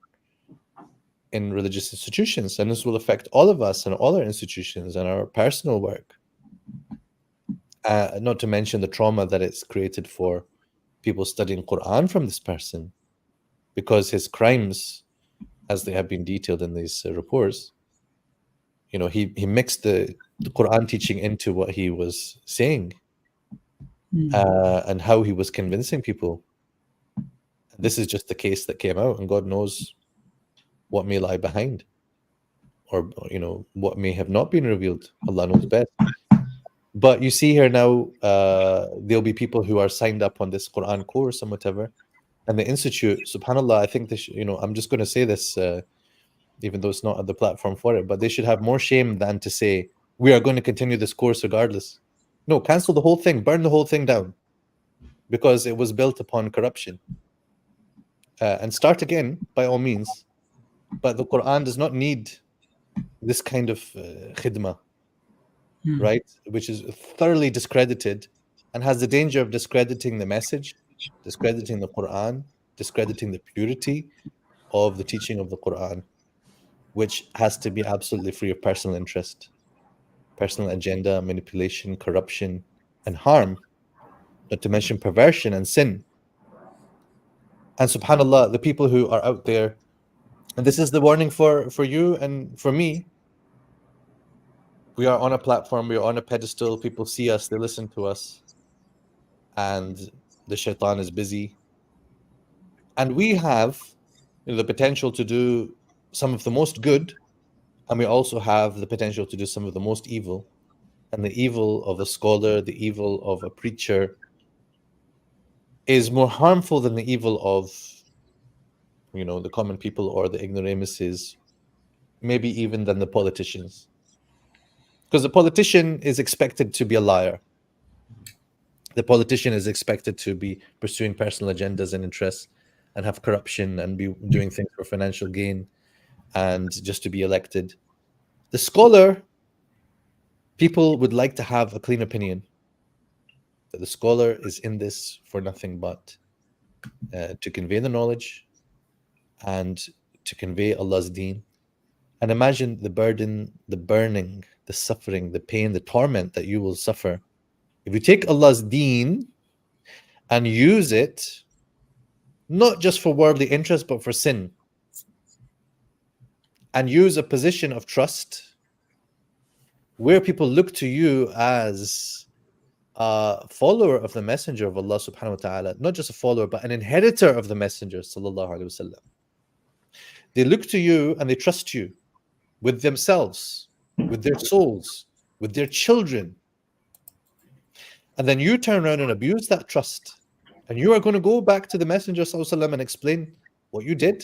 religious institutions, and this will affect all of us and all our institutions and our personal work. Not to mention the trauma that it's created for people studying Qur'an from this person, because his crimes, as they have been detailed in these reports, he mixed the Qur'an teaching into what he was saying, and how he was convincing people. This is just the case that came out, and God knows what may lie behind, or what may have not been revealed. Allah knows best. But you see here now, there'll be people who are signed up on this Quran course and whatever, and the institute, subhanallah, I think they I'm just going to say this, even though it's not on the platform for it, but they should have more shame than to say, we are going to continue this course regardless. No, cancel the whole thing, burn the whole thing down, because it was built upon corruption. And start again, by all means. But the Quran does not need this kind of khidmah, right? Which is thoroughly discredited and has the danger of discrediting the message, discrediting the Quran, discrediting the purity of the teaching of the Quran, which has to be absolutely free of personal interest, personal agenda, manipulation, corruption, and harm, not to mention perversion and sin. And subhanallah, the people who are out there, and this is the warning for you and for me. We are on a platform, we are on a pedestal, people see us, they listen to us, and the shaitan is busy. And we have the potential to do some of the most good, and we also have the potential to do some of the most evil. And the evil of a scholar, the evil of a preacher, is more harmful than the evil of the common people or the ignoramuses, maybe even than the politicians. Because the politician is expected to be a liar. The politician is expected to be pursuing personal agendas and interests and have corruption and be doing things for financial gain and just to be elected. The scholar, people would like to have a clean opinion that the scholar is in this for nothing but to convey the knowledge and to convey Allah's deen. And imagine the burden, the burning, the suffering, the pain, the torment that you will suffer if you take Allah's deen and use it not just for worldly interest but for sin, and use a position of trust where people look to you as a follower of the messenger of Allah subhanahu wa ta'ala, not just a follower but an inheritor of the messenger sallallahu alaihi wasallam. They look to you and they trust you with themselves, with their souls, with their children. And then you turn around and abuse that trust. And you are going to go back to the Messenger ﷺ and explain what you did,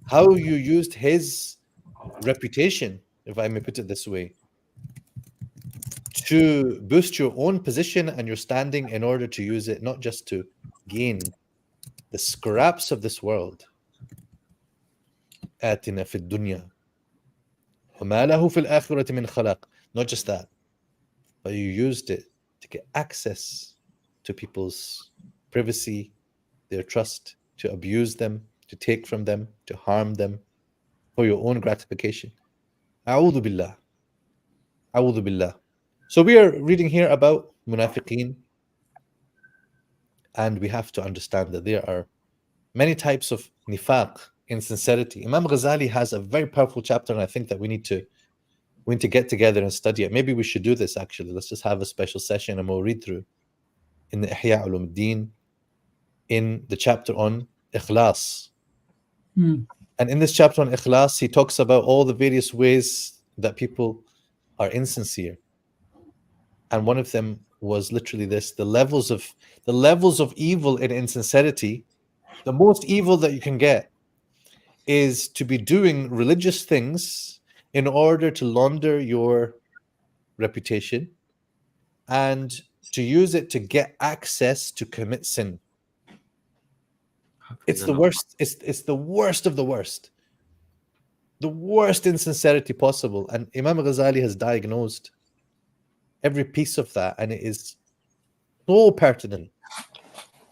how you used his reputation, if I may put it this way, to boost your own position and your standing in order to use it not just to gain the scraps of this world. آتنا في الدنيا وما له في الآخرة من خلاق. Not just that, but you used it to get access to people's privacy, their trust, to abuse them, to take from them, to harm them for your own gratification. A'udhu billah. A'udhu billah. So we are reading here about munafiqeen, and we have to understand that there are many types of nifaq, insincerity. Imam Ghazali has a very powerful chapter, and I think that we need to get together and study it. Maybe we should do this actually. Let's just have a special session and we'll read through in the Ihya Ulumuddin, in the chapter on Ikhlas. And in this chapter on Ikhlas, he talks about all the various ways that people are insincere. And one of them was literally this: the levels of evil in insincerity. The most evil that you can get is to be doing religious things in order to launder your reputation and to use it to get access to commit sin. It's the worst. It's the worst of the worst. The worst insincerity possible. And Imam Ghazali has diagnosed every piece of that, and it is so pertinent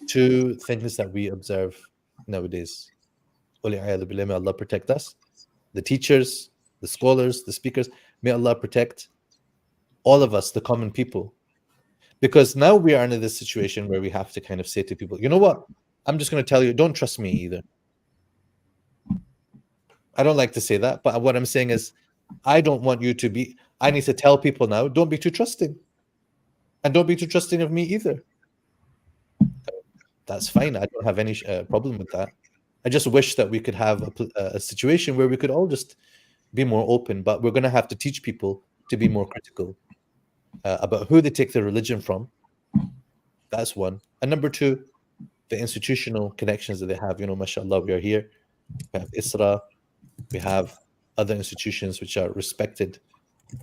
to things that we observe nowadays. May Allah protect us, the teachers, the scholars, the speakers. May Allah protect all of us, the common people. Because now we are in this situation where we have to kind of say to people, you know what? I'm just going to tell you, don't trust me either. I don't like to say that, but what I'm saying is, I don't want you to be, I need to tell people now, don't be too trusting. And don't be too trusting of me either. That's fine. I don't have any problem with that. I just wish that we could have a situation where we could all just be more open, but we're going to have to teach people to be more critical about who they take their religion from. That's one. And number two, the institutional connections that they have. Mashallah, we are here. We have ISRA. We have other institutions which are respected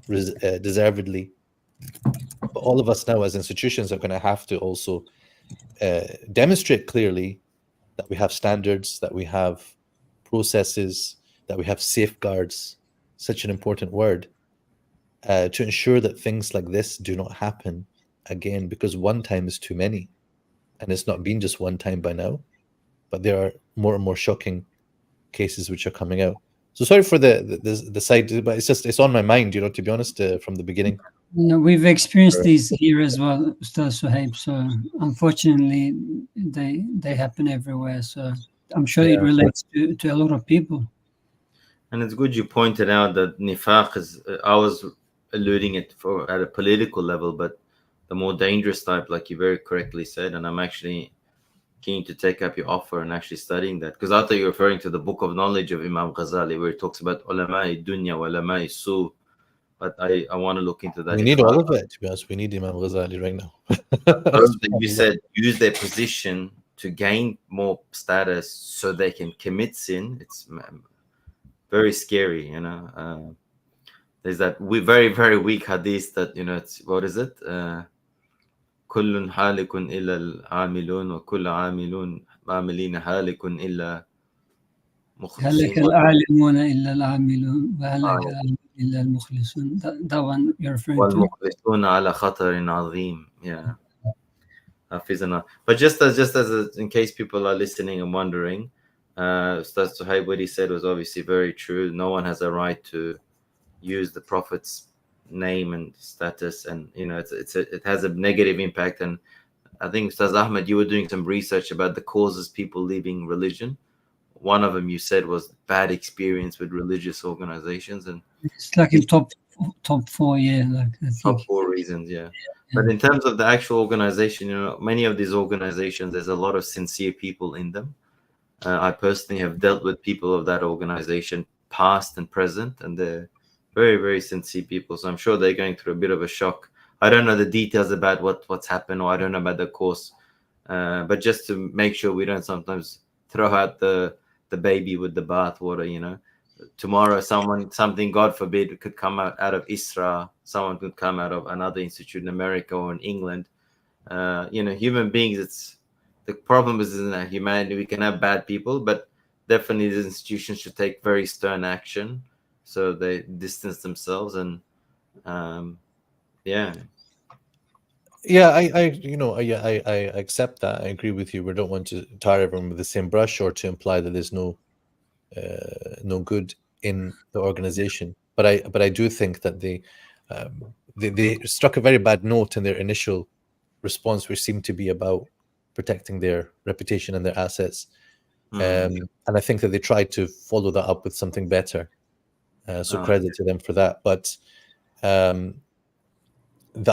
deservedly. But all of us now as institutions are going to have to also demonstrate clearly that we have standards, that we have processes, that we have safeguards, such an important word, to ensure that things like this do not happen again, because one time is too many. And it's not been just one time by now, but there are more and more shocking cases which are coming out. So sorry for the side, but it's on my mind, to be honest, from the beginning. No, we've experienced these here as well, Ustadh Sohaib. So unfortunately, they happen everywhere. So I'm sure it relates to a lot of people. And it's good you pointed out that nifaq is, I was alluding it at a political level, but the more dangerous type, like you very correctly said, and I'm actually keen to take up your offer and actually studying that, because I thought you were referring to the book of knowledge of Imam Ghazali, where it talks about ulama dunya wa ulama su. But I want to look into that. We need all of it, to be honest. We need Imam Ghazali right now. You said use their position to gain more status so they can commit sin. It's very scary, There's that very, very weak hadith that, it's, what is it? كل حالك إلا العاملون وكل عاملين حالك إلا هلك العالمون إلا العاملون وهلك إلا المخلصون. That one you're referring to. والمخلصون على خطر عظيم. Yeah. But just as in case people are listening and wondering, Ustadh Sohaib, what he said was obviously very true. No one has a right to use the Prophet's name and status, and it has a negative impact. And I think, Ustadh Ahmed, you were doing some research about the causes people leaving religion. One of them you said was bad experience with religious organizations, and it's like in top 4, top 4 reasons, yeah. But in terms of the actual organization, many of these organizations, there's a lot of sincere people in them. I personally have dealt with people of that organization, past and present, and they're very, very sincere people. So I'm sure they're going through a bit of a shock. I don't know the details about what's happened, or I don't know about the course. But just to make sure we don't sometimes throw out the baby with the bathwater, Tomorrow something, God forbid, could come out of ISRA. Someone could come out of another institute in America or in England. Human beings, the problem is in that humanity, we can have bad people, but definitely these institutions should take very stern action. So they distance themselves, and I accept that. I agree with you. We don't want to tar everyone with the same brush, or to imply that there's no good in the organization. But I do think that they struck a very bad note in their initial response, which seemed to be about protecting their reputation and their assets. And I think that they tried to follow that up with something better. So credit to them for that. But the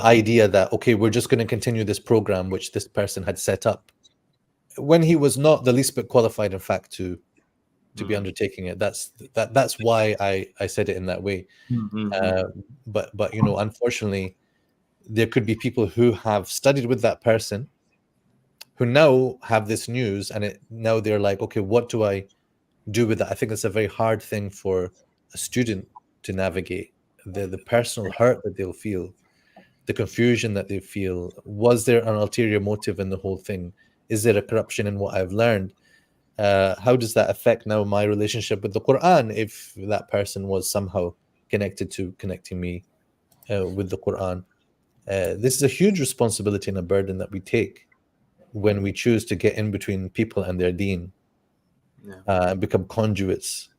idea that, okay, we're just going to continue this program which this person had set up, when he was not the least bit qualified, in fact, to be undertaking it. That's why I said it in that way. But unfortunately, there could be people who have studied with that person, who now have this news, and now they're like, okay, what do I do with that? I think that's a very hard thing for a student to navigate. The personal hurt that they'll feel, the confusion that they feel. Was there an ulterior motive in the whole thing? Is there a corruption in what I've learned? How does that affect now my relationship with the Qur'an, if that person was somehow connecting me with the Qur'an? This is a huge responsibility and a burden that we take when we choose to get in between people and their deen, and become conduits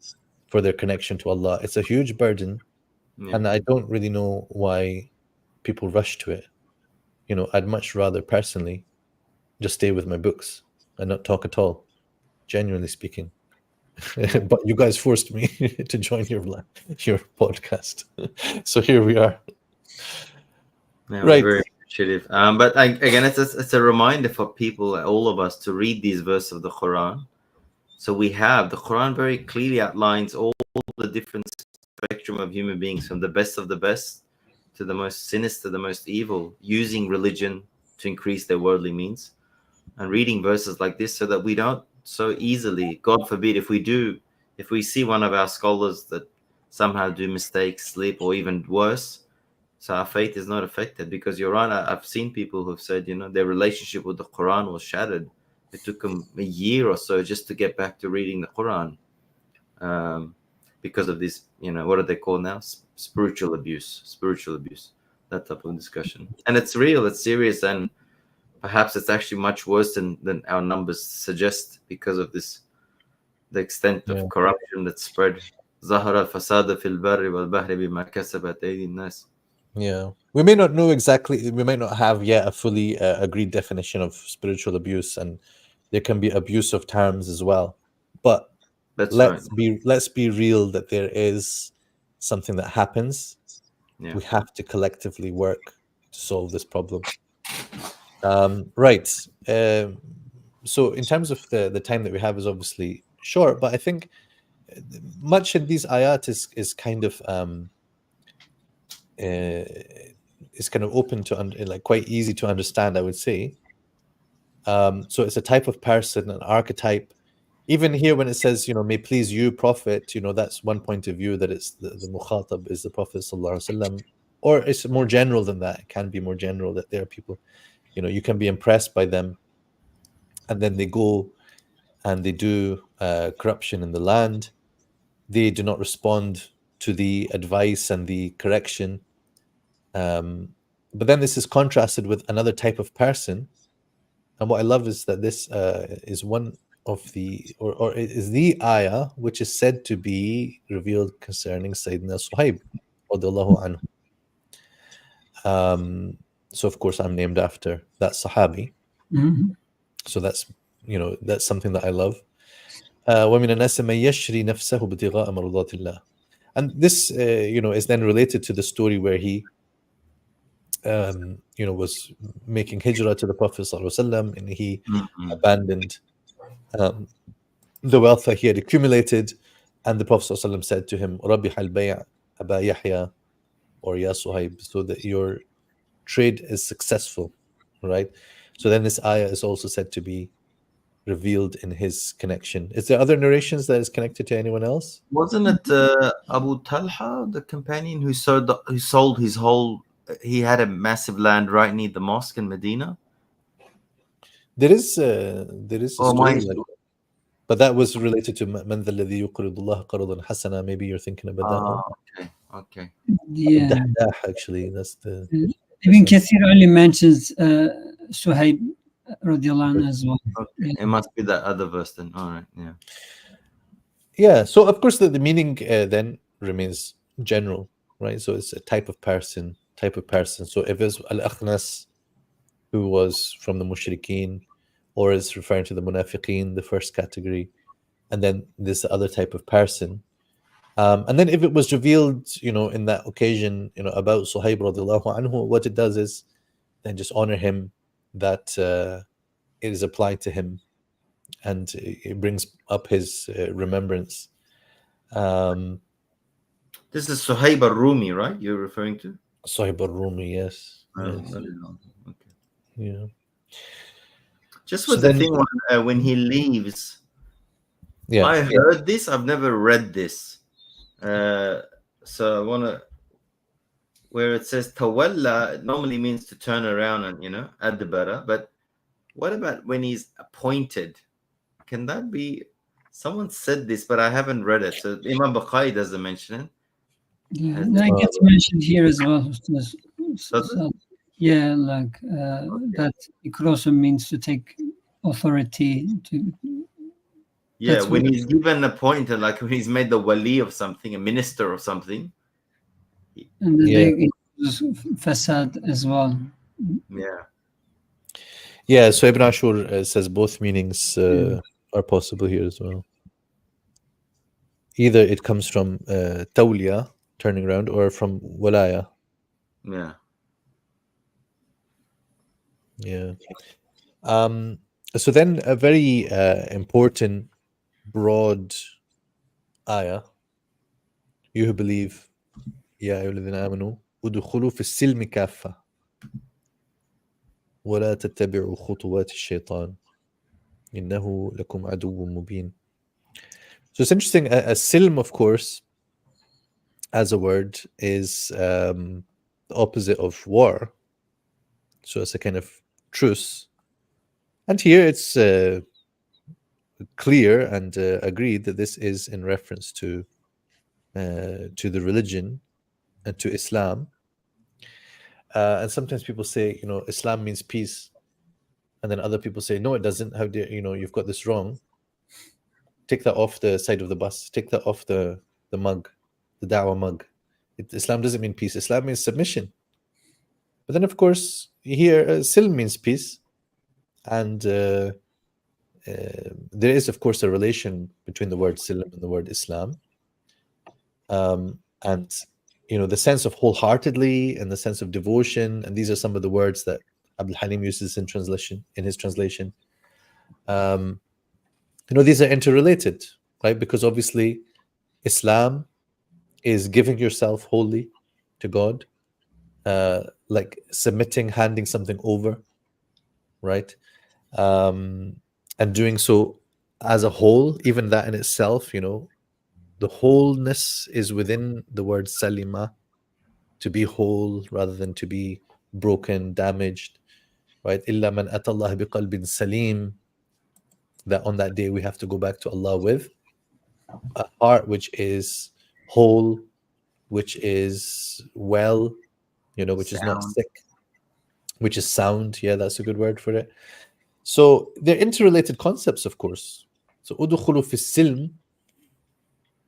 for their connection to Allah. It's a huge burden, and I don't really know why people rush to it. I'd much rather personally just stay with my books and not talk at all, genuinely speaking. But you guys forced me to join your podcast. So here we are. Yeah, right. we very Sharif. But again, it's a reminder for people, all of us, to read these verses of the Quran. So we have the Quran very clearly outlines all the different spectrum of human beings, from the best of the best to the most sinister, the most evil, using religion to increase their worldly means, and reading verses like this so that we don't so easily, God forbid, if we see one of our scholars that somehow do mistakes, slip, or even worse, so our faith is not affected. Because you're right, I've seen people who've said, their relationship with the Quran was shattered. It took them a year or so just to get back to reading the Quran, because of this, what do they call now? Spiritual abuse, that type of discussion. And it's real, it's serious, and perhaps it's actually much worse than our numbers suggest, because of this, the extent of corruption that's spread. ظهر الفساد في البر والبحر بما كسبت أيدي الناس. Yeah, we may not know exactly. We might not have yet a fully agreed definition of spiritual abuse, and there can be abuse of terms as well. But let's be real that there is something that happens. Yeah. We have to collectively work to solve this problem. Right. So in terms of the time that we have is obviously short, but I think much in these ayat is kind of open to like quite easy to understand, I would say. So it's a type of person, an archetype. Even here when it says, may please you, Prophet, that's one point of view, that it's the mukhatab is the Prophet sallallahu alaihi wasallam, or it's more general than that. It can be more general, that there are people, you can be impressed by them, and then they go and they do corruption in the land. They do not respond to the advice and the correction. But then this is contrasted with another type of person. And what I love is that this is one of the, or is the ayah which is said to be revealed concerning Sayyidina Sohaib radiyallahu anhu. So of course I'm named after that Sahabi. Mm-hmm. So that's, that's something that I love. وَمِنَ النَّاسِ مَن يَشْرِي نَفْسَهُ ابْتِغَاءَ مَرْضَاتِ اللَّهِ. And this, is then related to the story where he, was making hijrah to the Prophet ﷺ, and he abandoned the wealth that he had accumulated, and the Prophet ﷺ said to him, رَبِحَ الْبَيْعَ أَبَا يَحْيَا, or Ya Suhaib, so that your trade is successful, right? So then this ayah is also said to be revealed in his connection. Is there other narrations that is connected to anyone else? Wasn't it Abu Talha, the companion who sold his whole? He had a massive land right near the mosque in Medina. There is a story like that. But that was related to Man dhal ladhi yuqridu Allah qardan hasana. Maybe you're thinking about that one. Okay. Yeah. Actually, that's the. Ibn Kathir only mentions Suhaib radiallahu anhu as well. Okay. Yeah. It must be that other verse then. All right. Yeah. Yeah. So of course the meaning then remains general, right? So it's a type of person. So if it's al-Akhnas, who was from the Mushrikeen, or is referring to the Munafiqeen, the first category, and then this other type of person. And then if it was revealed, in that occasion, about Sohaib radiallahu anhu, what it does is then just honor him, that it is applied to him, and it brings up his remembrance. This is Sohaib al-Rumi, right? You're referring to? Sohaib al-Rumi, yes. Yes. Okay. Yeah. Just with the thing when he leaves, I heard this. I've never read this. So I want to, where it says tawalla, it normally means to turn around and, adbara. But what about when he's appointed? Can that be, someone said this, but I haven't read it. So Imam Bukhari doesn't mention it. Yeah, it gets mentioned here as well. Yeah, like that it could also means to take authority to. Yeah, when he's given a point, like when he's made the wali of something, a minister of something. And then fasad as well. Yeah. Yeah, so Ibn Ashur says both meanings are possible here as well. Either it comes from tawliya, turning around, or from walaya. Yeah. Yeah. So then a very important, broad ayah. You who believe, يا أيها الذين آمنوا ادخلوا في السلم كافة ولا تتبعوا خطوات الشيطان إنه لكم عدو مبين. So it's interesting. A silm, of course, as a word, is the opposite of war. So it's a kind of truce. And here it's clear and agreed that this is in reference to the religion and to Islam. And sometimes people say, Islam means peace. And then other people say, no, it doesn't. How dare, you've got this wrong. Take that off the side of the bus. Take that off the mug, the da'wah mug. Islam doesn't mean peace. Islam means submission. But then, of course, here, silm means peace. And there is, of course, a relation between the word silm and the word Islam. And, the sense of wholeheartedly and the sense of devotion. And these are some of the words that Abdul Halim uses in his translation. These are interrelated, right? Because obviously Islam is giving yourself wholly to God, like submitting, handing something over, right? And doing so as a whole, even that in itself, the wholeness is within the word salima, to be whole rather than to be broken, damaged, right? Illa man atallah biqalbin salim, that on that day we have to go back to Allah with a heart which is whole, which is well, which is not sick, which is sound. Yeah, that's a good word for it. So they're interrelated concepts, of course. So udkhulu fi silm,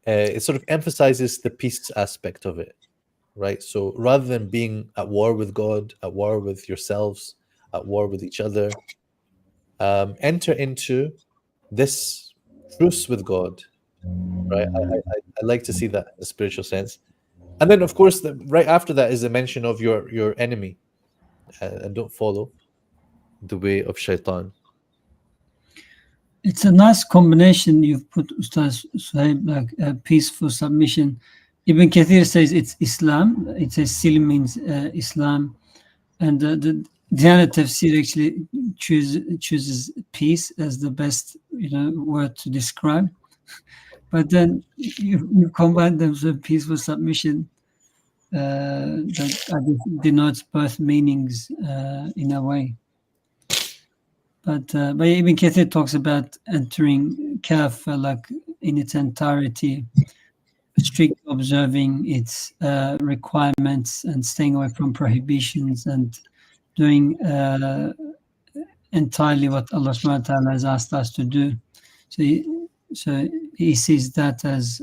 it sort of emphasizes the peace aspect of it, right? So rather than being at war with God, at war with yourselves, at war with each other, enter into this truce with God, right? I like to see that in a spiritual sense. And then, of course, right after that is a mention of your enemy, and don't follow the way of shaitan. It's a nice combination you've put, Ustadh Sohaib, like peaceful submission. Ibn Kathir says it's Islam. It says silm means Islam. And the Diana Tafsir actually chooses peace as the best word to describe. But then you combine them with peaceful submission that denotes both meanings in a way. But Ibn Kathir talks about entering Kaf like in its entirety, strict observing its requirements and staying away from prohibitions and doing entirely what Allah subhanahu wa ta'ala has asked us to do. So he sees that as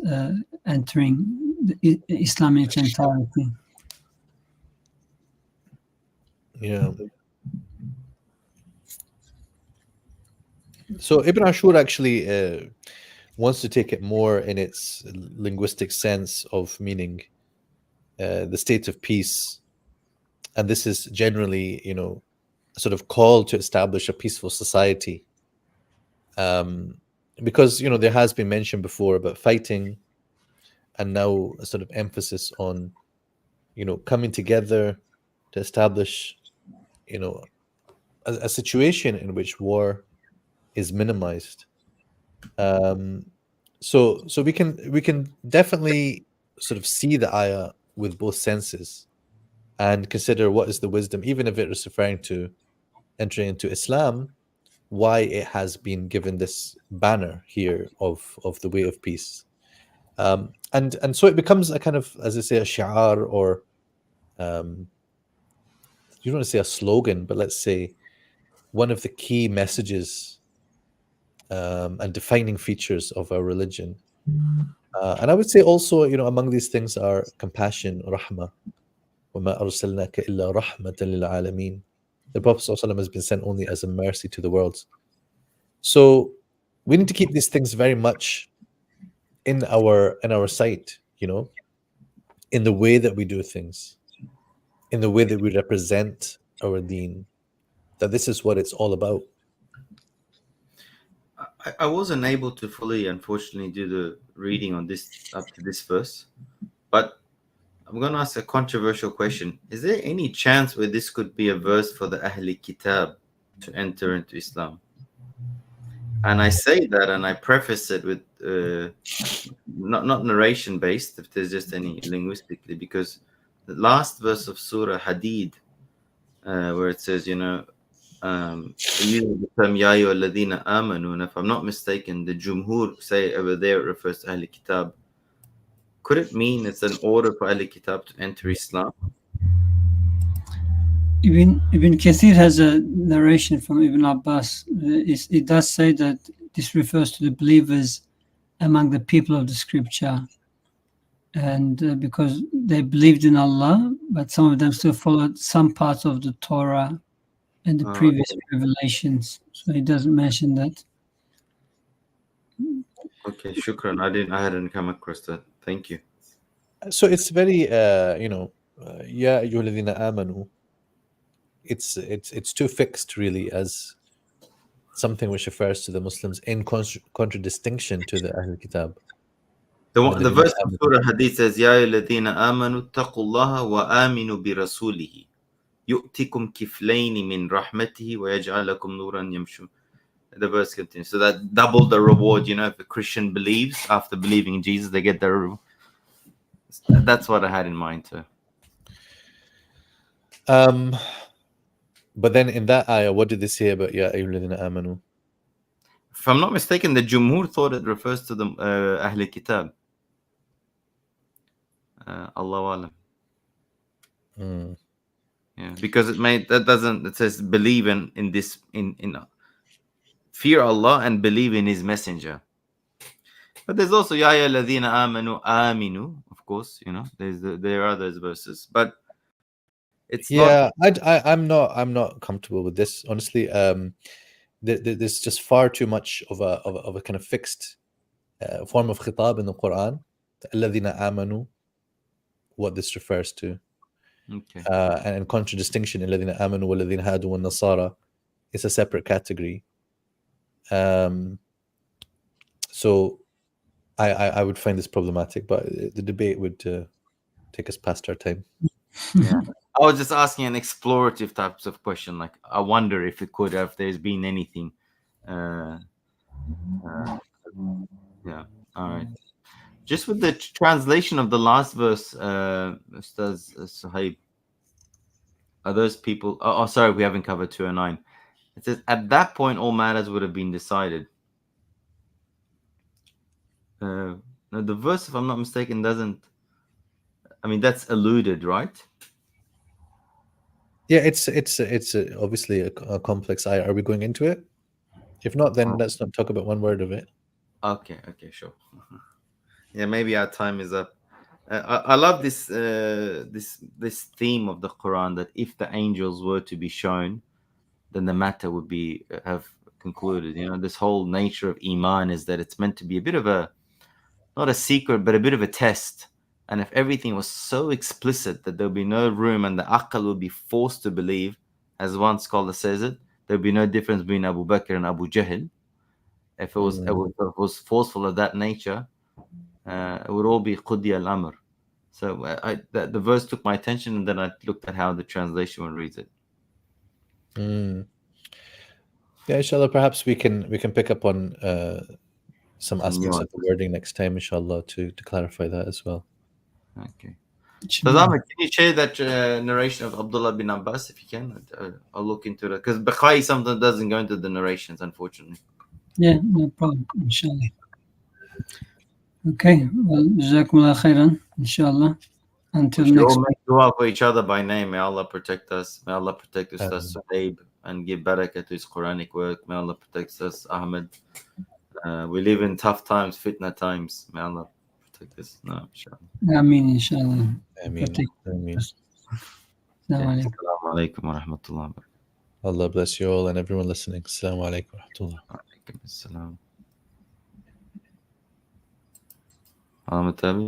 entering Islam in its entirety. Yeah. So Ibn Ashur actually wants to take it more in its linguistic sense of meaning the state of peace. And this is generally, a sort of call to establish a peaceful society. Because, there has been mentioned before about fighting, and now a sort of emphasis on, coming together to establish, a situation in which war is minimized. So we can definitely sort of see the ayah with both senses and consider what is the wisdom, even if it is referring to entering into Islam, why it has been given this banner here of the way of peace. And so it becomes a kind of, as I say, a shi'ar, or you don't want to say a slogan, but let's say one of the key messages and defining features of our religion. And I would say also, among these things are compassion, rahmah. وَمَا أَرْسَلْنَاكَ إِلَّا رَحْمَةً لِلْعَالَمِينَ. The Prophet ﷺ has been sent only as a mercy to the worlds. So we need to keep these things very much in our sight, in the way that we do things, in the way that we represent our deen, that this is what it's all about. I wasn't able to fully, unfortunately, do the reading on this up to this verse, but I'm going to ask a controversial question. Is there any chance where this could be a verse for the Ahli Kitab to enter into Islam? And I say that, and I preface it with not narration based, if there's just any linguistically, because the last verse of Surah Hadid, where it says, using the term Ya ayyuhalladhina amanu, and if I'm not mistaken, the Jumhur say over there it refers to Ahli Kitab. Could it mean it's an order for Ahli Kitab to enter Islam? Ibn Kathir has a narration from Ibn Abbas. It does say that this refers to the believers among the people of the scripture, and because they believed in Allah, but some of them still followed some parts of the Torah and the previous revelations. So he doesn't mention that. Okay, shukran. I hadn't come across that. Thank you. So it's very, Ya ayyuhalladhina amanu. It's too fixed, really, as something which refers to the Muslims in contradistinction to the Ahl Kitab. The verse of Surah Hadith says, Ya ayyuhalladhina amanu taqullaha wa aminu bi rasulihi yu'tikum kiflayni min rahmatihi wa yaj'al lakum nuran yamshun. The verse continues. So that double the reward, if a Christian believes, after believing in Jesus, they get their reward. That's what I had in mind too. But then in that ayah, what did they say about Ya ayyuhalladhina amanu? If I'm not mistaken, the Jumhur thought it refers to the Ahl Kitab. Allahu Alam. Yeah, because it says believe in this in fear Allah and believe in His Messenger. But there's also Ya ayyuhalladhina amanu aminu. Of course, there are those verses, but it's I'm not comfortable with this, honestly. There's just far too much of a kind of fixed form of khitab in the Quran. Alladhina amanu, what this refers to. Okay. And in contradistinction, alladhina amanu walladhina hadu wan nasara, it's a separate category. So I would find this problematic, but the debate would take us past our time. Yeah. I was just asking an explorative types of question. Like, I wonder if it could have, there's been anything. Yeah. All right. Just with the translation of the last verse, Ustadh Sohaib, are those people? Oh, sorry, we haven't covered 209. It says, at that point, all matters would have been decided. Now the verse, if I'm not mistaken, doesn't. I mean, that's alluded, right? Yeah, it's obviously a complex ayah. Are we going into it? If not, then let's not talk about one word of it. Okay, sure. Yeah, maybe our time is up. I love this this theme of the Quran, that if the angels were to be shown, then the matter would be have concluded. This whole nature of Iman is that it's meant to be a bit of a, not a secret, but a bit of a test. And if everything was so explicit that there'll be no room and the aql will be forced to believe, as one scholar says it, there'll be no difference between Abu Bakr and Abu Jahl. If it was forceful of that nature, it would all be Qudi al-Amr. So the verse took my attention, and then I looked at how the translation one reads it. Yeah, inshallah, perhaps we can pick up on some aspects of the wording next time, inshallah, to clarify that as well. Okay. So Ahmed, can you share that narration of Abdullah bin Abbas if you can? I'll look into that, because Bukhari sometimes doesn't go into the narrations, unfortunately. Yeah, no problem, inshallah. Okay, well, Jazakumullah khairan, inshallah. Until next week. Make dua for each other by name. May Allah protect us. May Allah protect Ustadh Suhaib and give barakah to his Quranic work. May Allah protect us, Ahmed. We live in tough times, fitna times. May Allah protect us. No, inshallah. Ameen, inshallah. Ameen. Assalamu alaikum wa rahmatullahi wa barakatuh. Allah bless you all and everyone listening. Assalamu alaikum wa rahmatullah. Alaikum assalam.